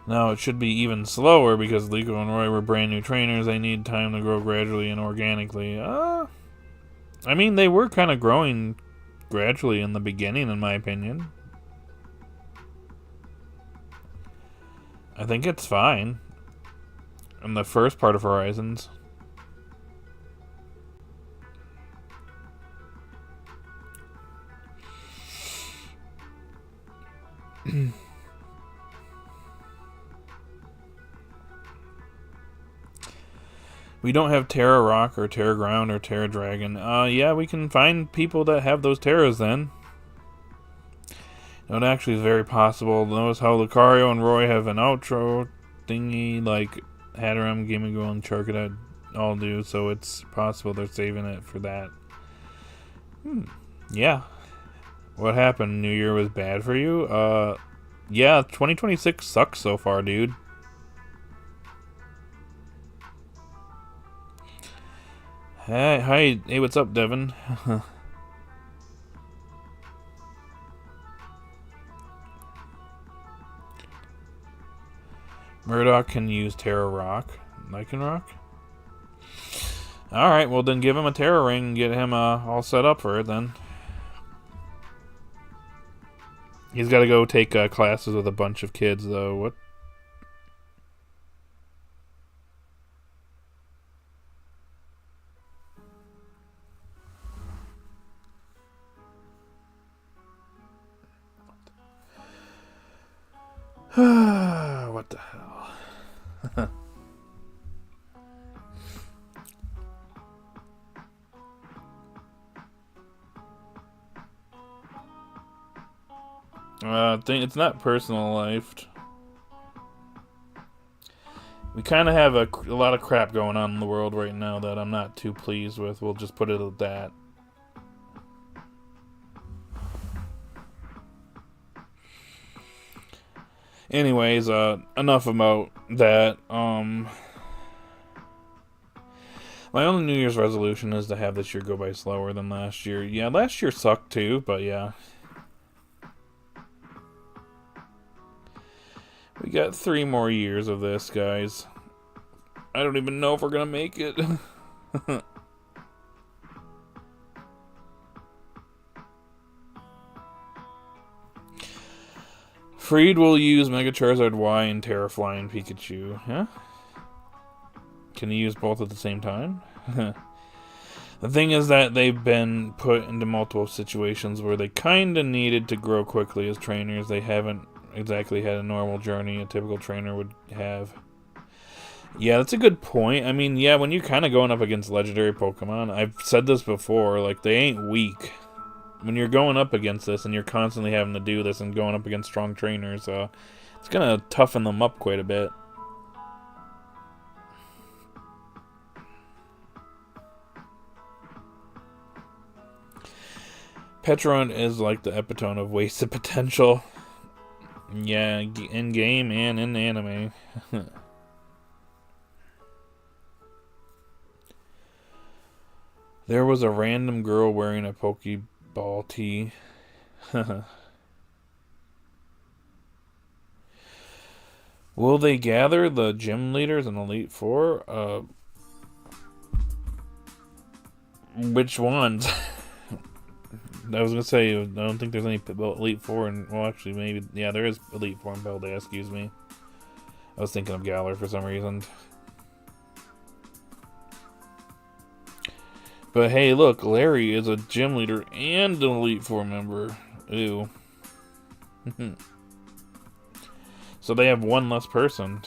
No, it should be even slower because Liko and Roy were brand new trainers. They need time to grow gradually and organically. I mean, they were kind of growing gradually in the beginning, in my opinion. I think it's fine. In the first part of Horizons. We don't have Terra Rock or Terra Ground or Terra Dragon. Yeah, we can find people that have those Terras then. No, it actually is very possible. Notice how Lucario and Roy have an outro thingy like Hatterene, Gimmighoul, and Charcadet all do, so it's possible they're saving it for that. Yeah. What happened? New Year was bad for you? Yeah, 2026 sucks so far, dude. Hey, what's up, Devin? Murdoch can use Terra Rock. Lycanroc? Alright, well then give him a Terra Ring and get him all set up for it then. He's got to go take classes with a bunch of kids, though. What? What the hell? It's not personal life. We kind of have a lot of crap going on in the world right now that I'm not too pleased with. We'll just put it at that. Anyways, enough about that. My only New Year's resolution is to have this year go by slower than last year. Yeah, last year sucked too, but yeah. We got 3 more years of this, guys. I don't even know if we're gonna make it. Freed will use Mega Charizard Y and Terraflying Pikachu. Huh? Can you use both at the same time? The thing is that they've been put into multiple situations where they kinda needed to grow quickly as trainers. They haven't exactly had a normal journey a typical trainer would have. Yeah, that's a good point. I mean, yeah, when you're kinda going up against legendary Pokemon, I've said this before, like, they ain't weak. When you're going up against this and you're constantly having to do this and going up against strong trainers, it's gonna toughen them up quite a bit. Pecharunt is like the epitome of wasted potential. Yeah, in game and in anime. There was a random girl wearing a Pokeball tee. Will they gather the gym leaders in Elite Four? Which ones? I was gonna say, I don't think there's any Elite Four, and well, actually, maybe, yeah, there is Elite Four in Paldea, excuse me. I was thinking of Galar for some reason. But hey, look, Larry is a gym leader and an Elite Four member. Ew. So they have one less person.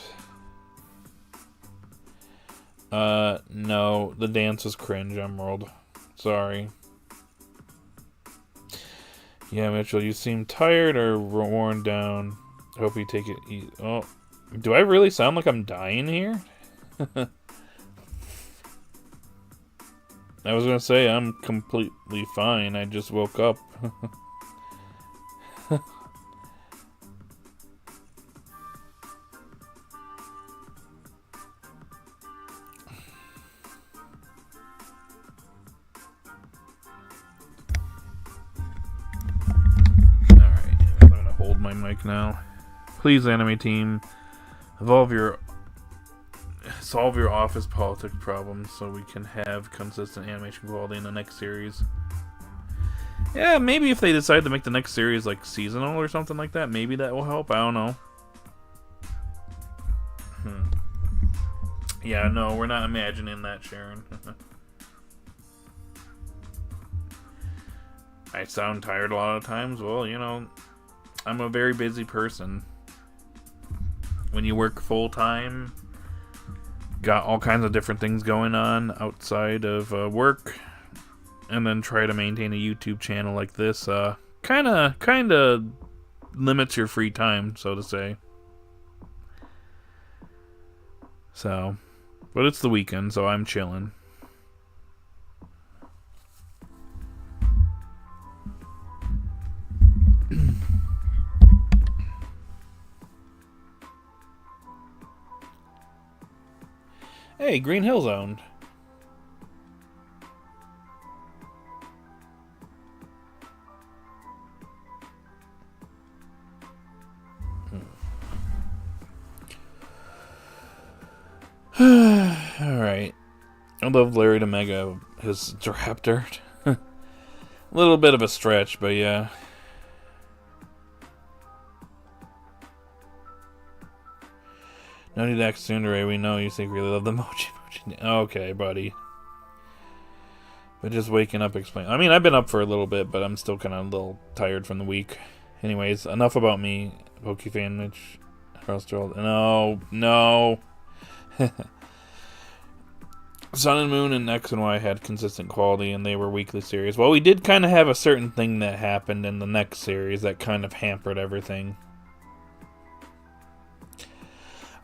No, the dance was cringe, Emerald. Sorry. Yeah, Mitchell, you seem tired or worn down. Hope you take it easy. Oh, do I really sound like I'm dying here? I was gonna say I'm completely fine. I just woke up. My mic now. Please, anime team, solve your office politics problems so we can have consistent animation quality in the next series. Yeah, maybe if they decide to make the next series like seasonal or something like that, maybe that will help. I don't know. Yeah, no, we're not imagining that, Sharon. I sound tired a lot of times. Well, you know, I'm a very busy person. When you work full-time, got all kinds of different things going on outside of work, and then try to maintain a YouTube channel like this, kind of limits your free time, so to say. So, but it's the weekend, so I'm chilling. Hey, Green Hill Zone. Alright. I love Larry to Mega, his Raptor. A little bit of a stretch, but yeah. No need to act Tsundere, we know you secretly love the Mochi. Okay, buddy. But just waking up explain. I mean, I've been up for a little bit, but I'm still kind of a little tired from the week. Anyways, enough about me, Pokefan Mitch. No. Sun and Moon and X and Y had consistent quality, and they were weekly series. Well, we did kind of have a certain thing that happened in the next series that kind of hampered everything.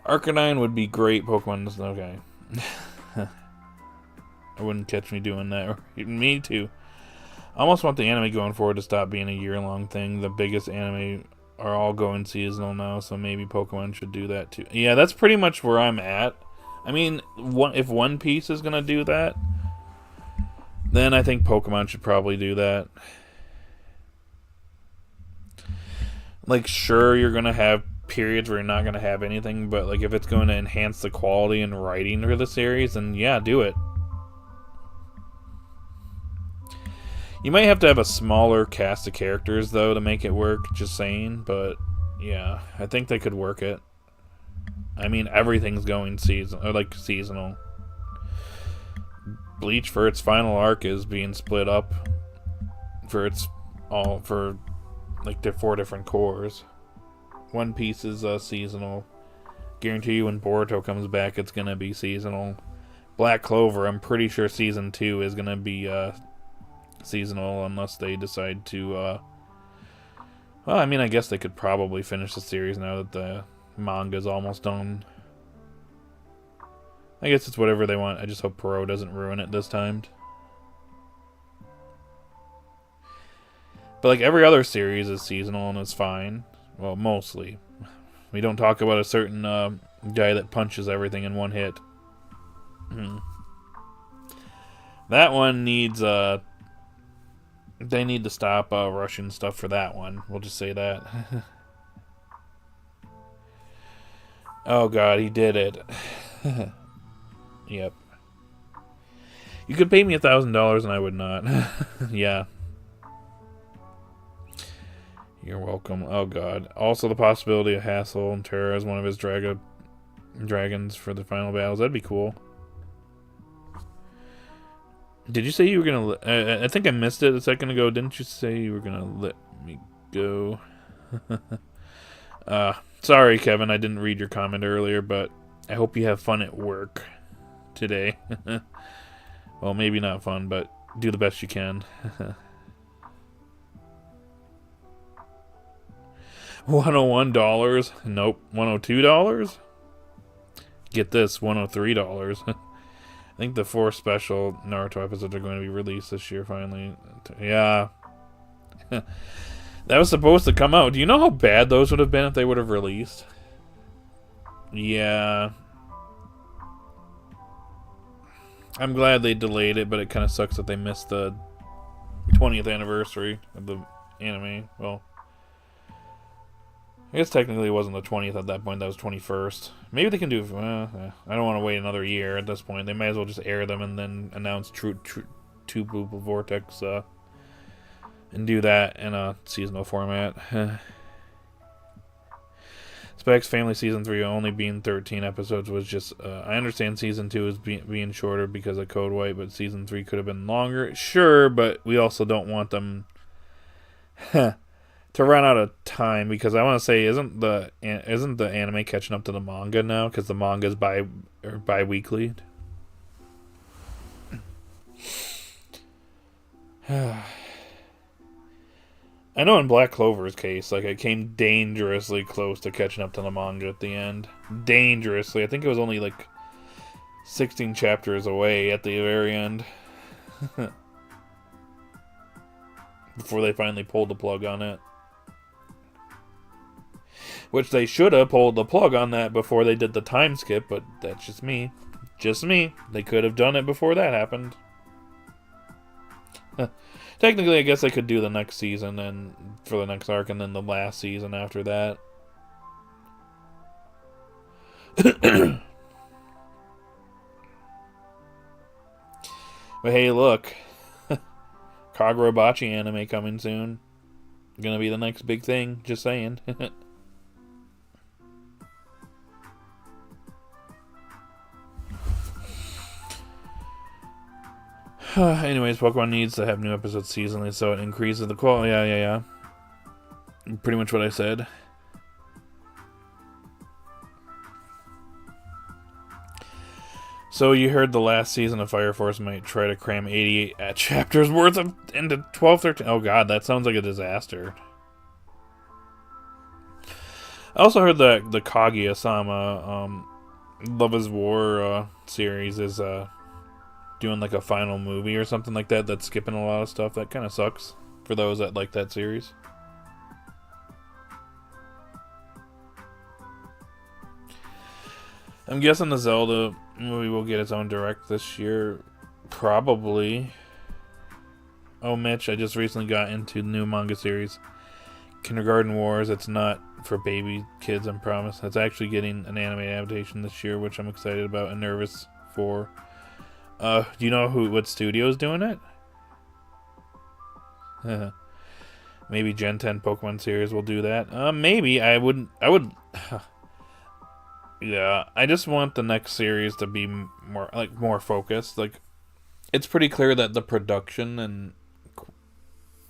Arcanine would be great Pokemon. Okay. I wouldn't catch me doing that. Me too. I almost want the anime going forward to stop being a year-long thing. The biggest anime are all going seasonal now, so maybe Pokemon should do that too. Yeah, that's pretty much where I'm at. I mean, if One Piece is going to do that, then I think Pokemon should probably do that. Like, sure, you're going to have periods where you're not going to have anything, but like if it's going to enhance the quality and writing for the series, then yeah, do it. You might have to have a smaller cast of characters though to make it work, just saying, but yeah, I think they could work it. I mean, everything's going seasonal. Bleach for its final arc is being split up for like 4 different cores. One Piece is seasonal. Guarantee you when Boruto comes back, it's gonna be seasonal. Black Clover, I'm pretty sure season 2 is gonna be seasonal unless they decide to. Well, I mean, I guess they could probably finish the series now that the manga's almost done. I guess it's whatever they want. I just hope Perot doesn't ruin it this time. But like every other series is seasonal and it's fine. Well, mostly. We don't talk about a certain guy that punches everything in one hit. That one needs they need to stop rushing stuff for that one. We'll just say that. Oh god, he did it. Yep. You could pay me $1,000 and I would not. Yeah. You're welcome. Oh god. Also the possibility of Hassel and Terra as one of his dragons for the final battles. That'd be cool. Did you say you were gonna... I think I missed it a second ago. Didn't you say you were gonna let me go? Sorry, Kevin. I didn't read your comment earlier, but I hope you have fun at work today. Well, maybe not fun, but do the best you can. $101? Nope. $102? Get this, $103. I think the 4 special Naruto episodes are going to be released this year, finally. Yeah. That was supposed to come out. Do you know how bad those would have been if they would have released? Yeah. I'm glad they delayed it, but it kind of sucks that they missed the 20th anniversary of the anime. Well, I guess technically it wasn't the 20th at that point. That was 21st. Maybe they can do... I don't want to wait another year at this point. They might as well just air them and then announce Two Blue Vortex and do that in a seasonal format. Spy X Family Season 3 only being 13 episodes was just... I understand Season 2 is being shorter because of Code White, but Season 3 could have been longer. Sure, but we also don't want them... to run out of time, because I want to say, isn't the anime catching up to the manga now? Because the manga is bi-weekly. I know in Black Clover's case, like, it came dangerously close to catching up to the manga at the end. Dangerously. I think it was only like 16 chapters away at the very end. Before they finally pulled the plug on it. Which they should have pulled the plug on that before they did the time skip, but that's just me. Just me. They could have done it before that happened. Technically, I guess they could do the next season and for the next arc and then the last season after that. But hey, look. Kagurabachi anime coming soon. Gonna be the next big thing, just saying. Anyways, Pokemon needs to have new episodes seasonally so it increases the quality. Yeah. Pretty much what I said. So you heard the last season of Fire Force might try to cram 88 chapters worth of into 12, 13... Oh god, that sounds like a disaster. I also heard that the Kaguya-sama Love is War series is doing like a final movie or something like that that's skipping a lot of stuff. That kind of sucks for those that like that series. I'm guessing the Zelda movie will get its own direct this year. Probably. Oh, Mitch, I just recently got into the new manga series, Kindergarten Wars. It's not for baby kids, I promise. That's actually getting an anime adaptation this year, which I'm excited about and nervous for. Do you know what studio's doing it? Maybe Gen 10 Pokemon series will do that. Maybe. I would yeah, I just want the next series to be more focused. Like, it's pretty clear that the production and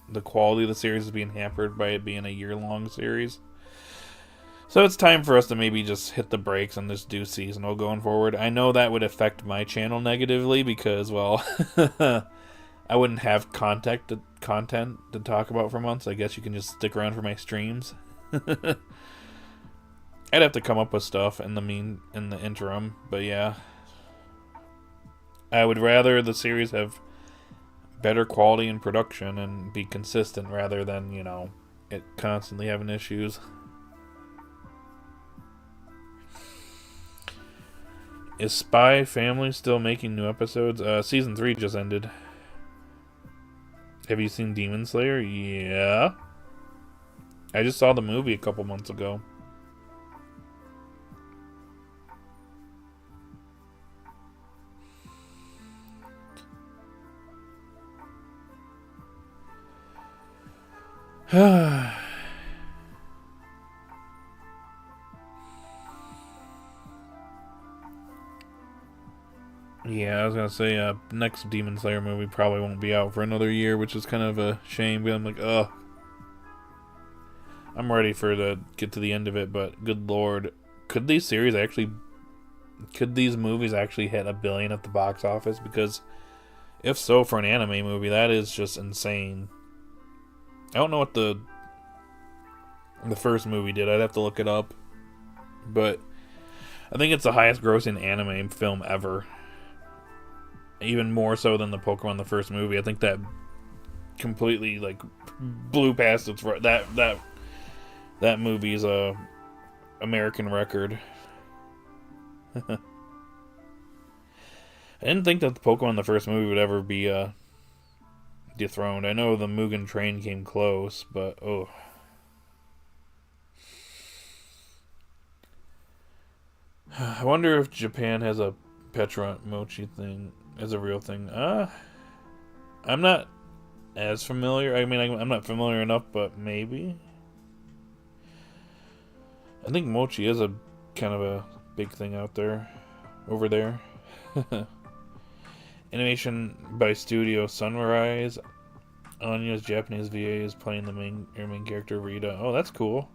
the quality of the series is being hampered by it being a year-long series. So it's time for us to maybe just hit the brakes and just do seasonal going forward. I know that would affect my channel negatively because, well, I wouldn't have content to talk about for months. I guess you can just stick around for my streams. I'd have to come up with stuff in the interim, but yeah. I would rather the series have better quality in production and be consistent rather than, you know, it constantly having issues. Is Spy Family still making new episodes? Season 3 just ended. Have you seen Demon Slayer? Yeah. I just saw the movie a couple months ago. Yeah, I was gonna say, next Demon Slayer movie probably won't be out for another year, which is kind of a shame, but I'm like, ugh. I'm ready to get to the end of it, but good lord. Could these movies actually hit $1 billion at the box office? Because if so, for an anime movie, that is just insane. I don't know what the first movie did. I'd have to look it up. But I think it's the highest grossing anime film ever. Even more so than the Pokemon the first movie. I think that completely blew past its that movie's American record. I didn't think that the Pokemon the first movie would ever be dethroned. I know the Mugen Train came close, but oh. I wonder if Japan has a Pecharunt mochi thing as a real thing. I'm not as familiar. I mean, I'm not familiar enough, but maybe. I think mochi is a kind of a big thing over there. Animation by Studio Sunrise. Anya's Japanese VA is playing the main character Rita. Oh, that's cool.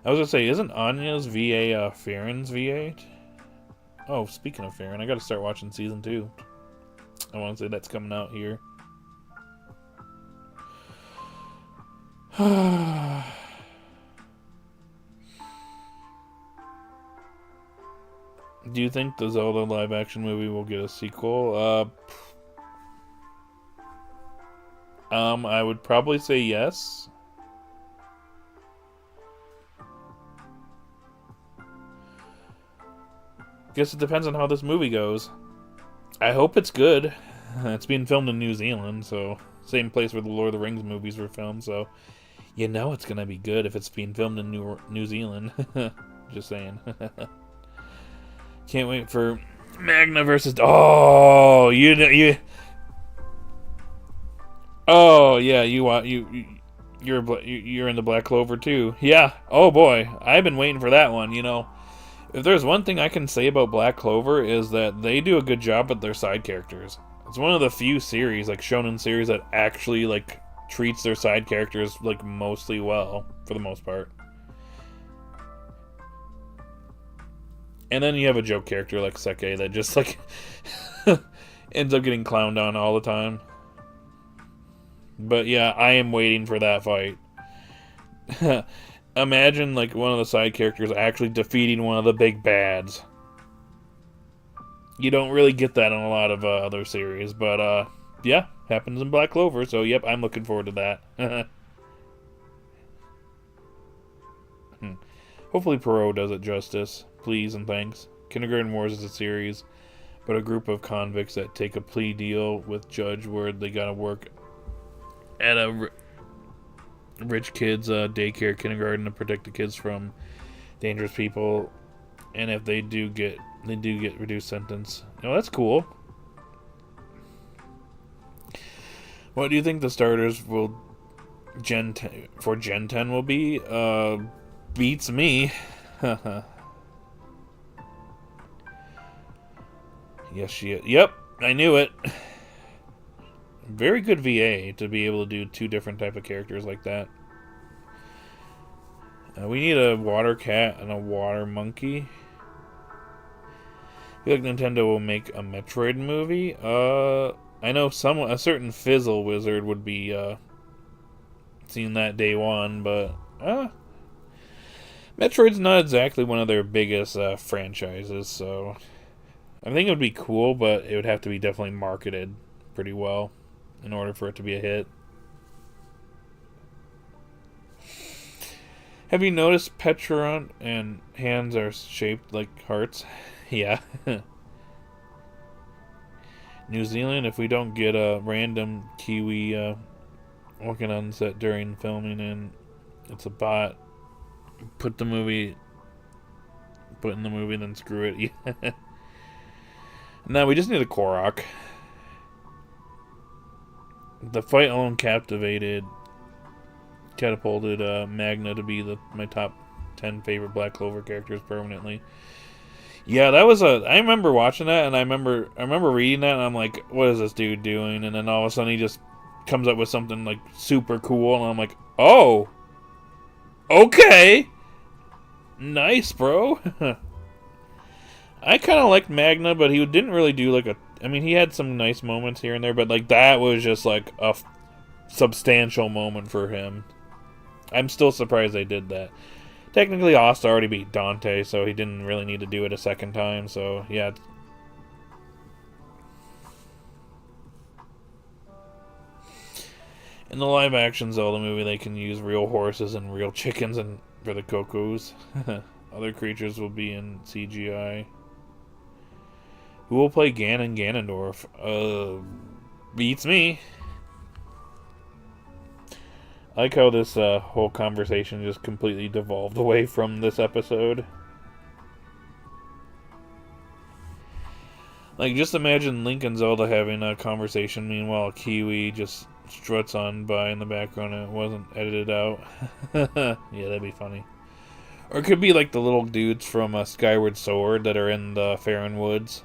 I was gonna say, isn't Anya's VA Farron's VA? Oh, speaking of Farron, I gotta start watching season 2. I want to say that's coming out here. Do you think the Zelda live-action movie will get a sequel? I would probably say yes. Guess it depends on how this movie goes. I hope it's good. It's being filmed in New Zealand, so same place where the Lord of the Rings movies were filmed, so you know it's gonna be good if it's being filmed in New Zealand. Just saying. Can't wait for Magna versus. Oh, you. Oh yeah, you're in the Black Clover too. Yeah. Oh boy, I've been waiting for that one. You know. If there's one thing I can say about Black Clover is that they do a good job with their side characters. It's one of the few series, shonen series, that actually, treats their side characters, mostly well, for the most part. And then you have a joke character like Seke that just, ends up getting clowned on all the time. But yeah, I am waiting for that fight. Imagine, one of the side characters actually defeating one of the big bads. You don't really get that in a lot of other series, but, yeah, happens in Black Clover, so, yep, I'm looking forward to that. Hopefully Perot does it justice. Please and thanks. Kindergarten Wars is a series, but a group of convicts that take a plea deal with judge where they gotta work at a rich kids, daycare, kindergarten to protect the kids from dangerous people, and if they do get reduced sentence. Oh, that's cool. What do you think the starters will Gen 10 for Gen 10 will be? Beats me. Yes, she is. Yep, I knew it. Very good VA to be able to do two different type of characters like that. We need a water cat and a water monkey. I feel like Nintendo will make a Metroid movie. I know a certain Fizzle wizard would be seeing that day one, but Metroid's not exactly one of their biggest franchises, so I think it would be cool, but it would have to be definitely marketed pretty well in order for it to be a hit. Have you noticed Pecharunt and hands are shaped like hearts? Yeah. New Zealand, if we don't get a random Kiwi working on set during filming and it's a bot, put in the movie, then screw it. Yeah. No, we just need a Korok. The fight alone catapulted Magna to be my top 10 favorite Black Clover characters permanently. Yeah, that was I remember watching that, and I remember reading that, and I'm like, what is this dude doing? And then all of a sudden he just comes up with something like super cool, and I'm like, oh, okay, nice, bro. I kind of liked Magna, but he didn't really do like I mean, he had some nice moments here and there, but like that was just like a substantial moment for him. I'm still surprised they did that. Technically, Asta already beat Dante, so he didn't really need to do it a second time, so yeah. In the live-action Zelda movie, they can use real horses and real chickens and for the Cocos. Other creatures will be in CGI. Who will play Ganon Ganondorf? Beats me. I like how this whole conversation just completely devolved away from this episode. Like, just imagine Link and Zelda having a conversation, meanwhile Kiwi just struts on by in the background and it wasn't edited out. Yeah, that'd be funny. Or it could be like the little dudes from Skyward Sword that are in the Faron Woods.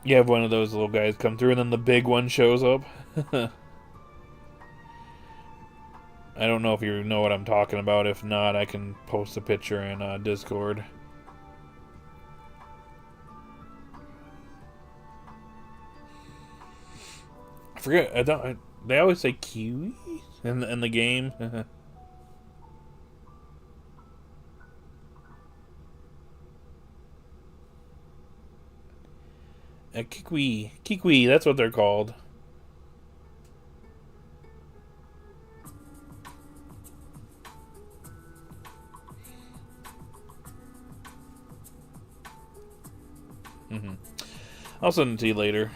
You have one of those little guys come through and then the big one shows up. I don't know if you know what I'm talking about. If not, I can post a picture in Discord. I forget. They always say Kiwi in the game. Kikwi. That's what they're called. I'll send it to you later.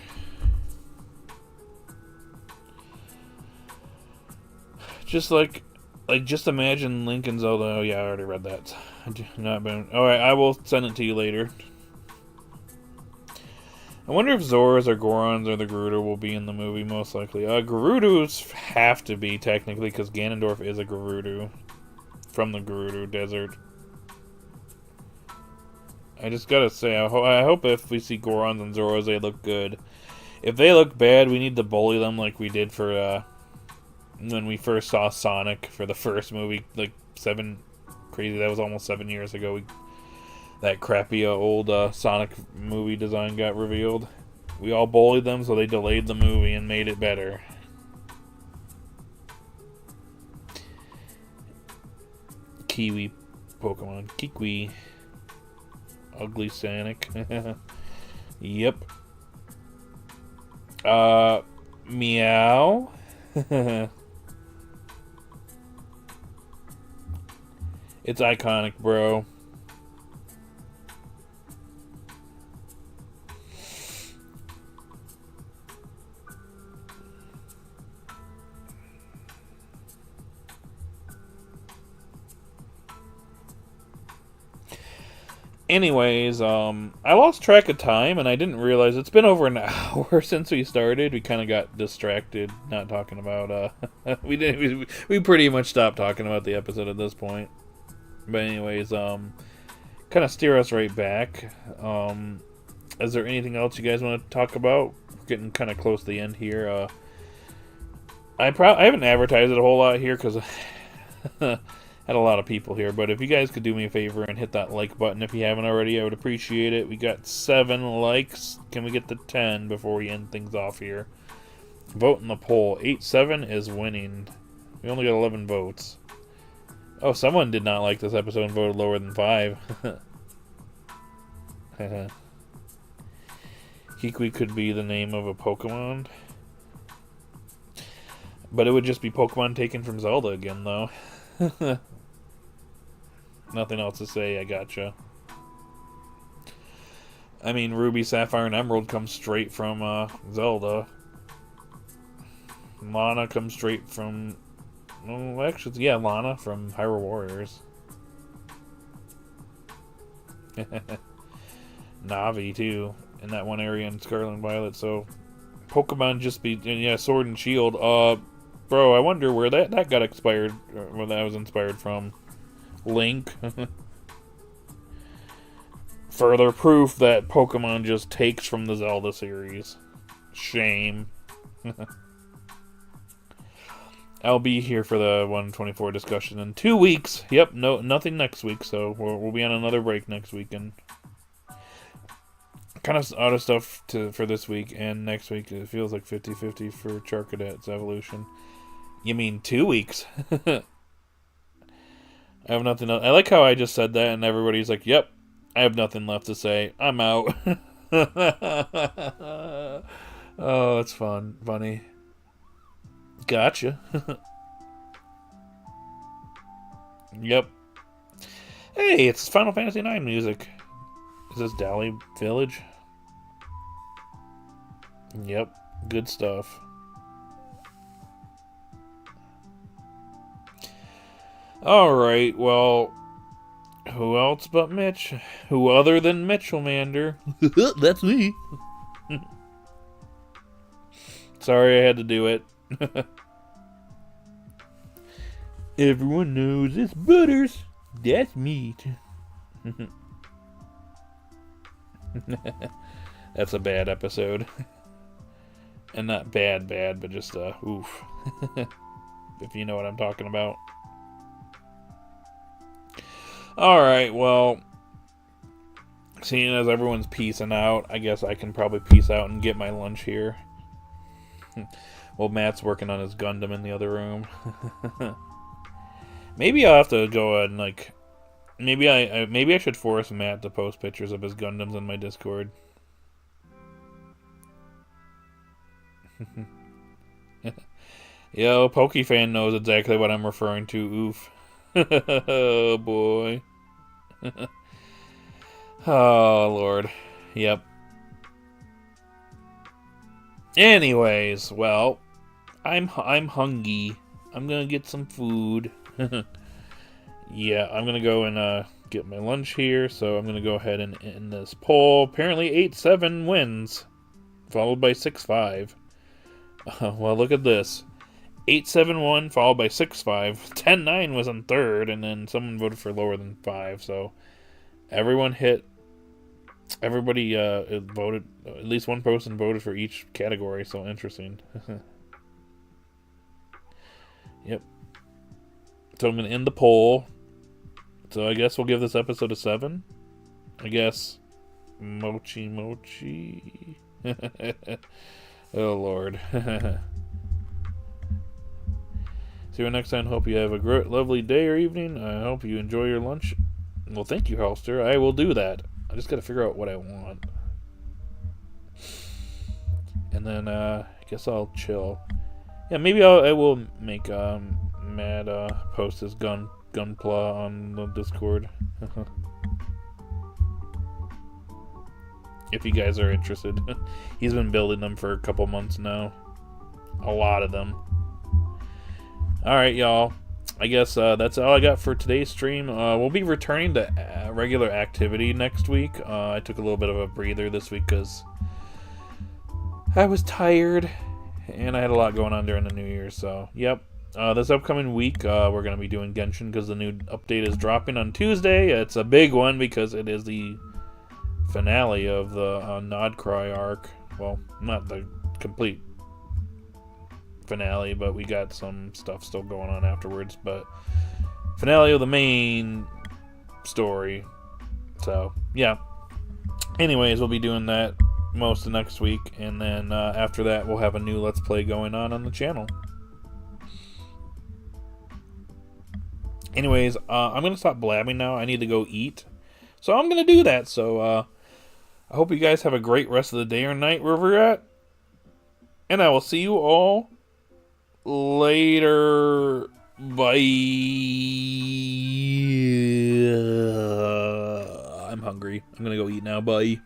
Just just imagine Link and Zelda. Oh yeah, I already read that. Alright, I will send it to you later. I wonder if Zoras or Gorons or the Gerudo will be in the movie, most likely. Gerudos have to be, technically, because Ganondorf is a Gerudo. From the Gerudo Desert. I just gotta say, I hope if we see Gorons and Zoras, they look good. If they look bad, we need to bully them like we did for, when we first saw Sonic for the first movie, like that was almost 7 years ago. That crappy old Sonic movie design got revealed. We all bullied them, so they delayed the movie and made it better. Kiwi Pokemon. Kikwi. Ugly Sonic. Yep. Meow. It's iconic, bro. Anyways, I lost track of time, and I didn't realize it's been over an hour since we started. We kind of got distracted, not talking about, we pretty much stopped talking about the episode at this point. But anyways, kind of steer us right back. Is there anything else you guys want to talk about? We're getting kind of close to the end here. I haven't advertised it a whole lot here, because had a lot of people here, but if you guys could do me a favor and hit that like button if you haven't already, I would appreciate it. We got 7 likes. Can we get to 10 before we end things off here? Vote in the poll. 8-7 is winning. We only got 11 votes. Oh, someone did not like this episode and voted lower than 5. Kikwi could be the name of a Pokemon. But it would just be Pokemon taken from Zelda again, though. Nothing else to say, I gotcha. I mean, Ruby, Sapphire, and Emerald come straight from Zelda. Lana comes straight from... Well, actually, yeah, Lana from Hyrule Warriors. Navi, too, in that one area in Scarlet and Violet, so... Pokemon just be... Yeah, Sword and Shield. Bro, I wonder where that got expired, or where that was inspired from. Link. Further proof that Pokemon just takes from the Zelda series. Shame. I'll be here for the 124 discussion in 2 weeks. Yep, nothing next week, so we'll be on another break next weekend. Kind of out of stuff for this week and next week. It feels like 50-50 for Charcadet's evolution. You mean 2 weeks? I have nothing else. I like how I just said that and everybody's like, yep, I have nothing left to say. I'm out. Oh, it's funny. Gotcha. Yep. Hey, it's Final Fantasy IX music. Is this Dali Village? Yep, good stuff. Alright, well, who else but Mitch? Who other than Mitchellmander? That's me. Sorry I had to do it. Everyone knows it's Butters. That's meat. That's a bad episode. And not bad, but just, oof. If you know what I'm talking about. Alright, well, seeing as everyone's peacing out, I guess I can probably peace out and get my lunch here. Well, Matt's working on his Gundam in the other room. Maybe I'll have to go ahead and, like, maybe I should force Matt to post pictures of his Gundams in my Discord. Yo, PokeFan knows exactly what I'm referring to. Oof. Oh, boy. Oh, Lord. Yep. Anyways, well, I'm hungry. I'm gonna get some food. Yeah, I'm gonna go and get my lunch here, so I'm gonna go ahead and end this poll. Apparently 8-7 wins, followed by 6-5. Well, look at this. 8-7-1 followed by 6-5. 10-9 was in third, and then someone voted for lower than 5. So everyone hit. Everybody voted. At least one person voted for each category. So interesting. Yep. So I'm gonna end the poll. So I guess we'll give this episode a 7. I guess. Mochi. Oh Lord. See you next time. Hope you have a great, lovely day or evening. I hope you enjoy your lunch. Well, thank you, Holster. I will do that. I just got to figure out what I want. And then, I guess I'll chill. Yeah, maybe I will make, Matt, post his Gunpla on the Discord. If you guys are interested. He's been building them for a couple months now. A lot of them. Alright, y'all. I guess that's all I got for today's stream. We'll be returning to regular activity next week. I took a little bit of a breather this week because I was tired and I had a lot going on during the New Year. So, yep. This upcoming week, we're going to be doing Genshin because the new update is dropping on Tuesday. It's a big one because it is the finale of the Nodcry arc. Well, not the complete finale, but we got some stuff still going on afterwards. But finale of the main story. So, yeah. Anyways, we'll be doing that most of next week. And then after that, we'll have a new Let's Play going on the channel. Anyways, I'm going to stop blabbing now. I need to go eat. So I'm going to do that. So I hope you guys have a great rest of the day or night wherever you're at. And I will see you all later. Bye. I'm hungry. I'm going to go eat now. Bye.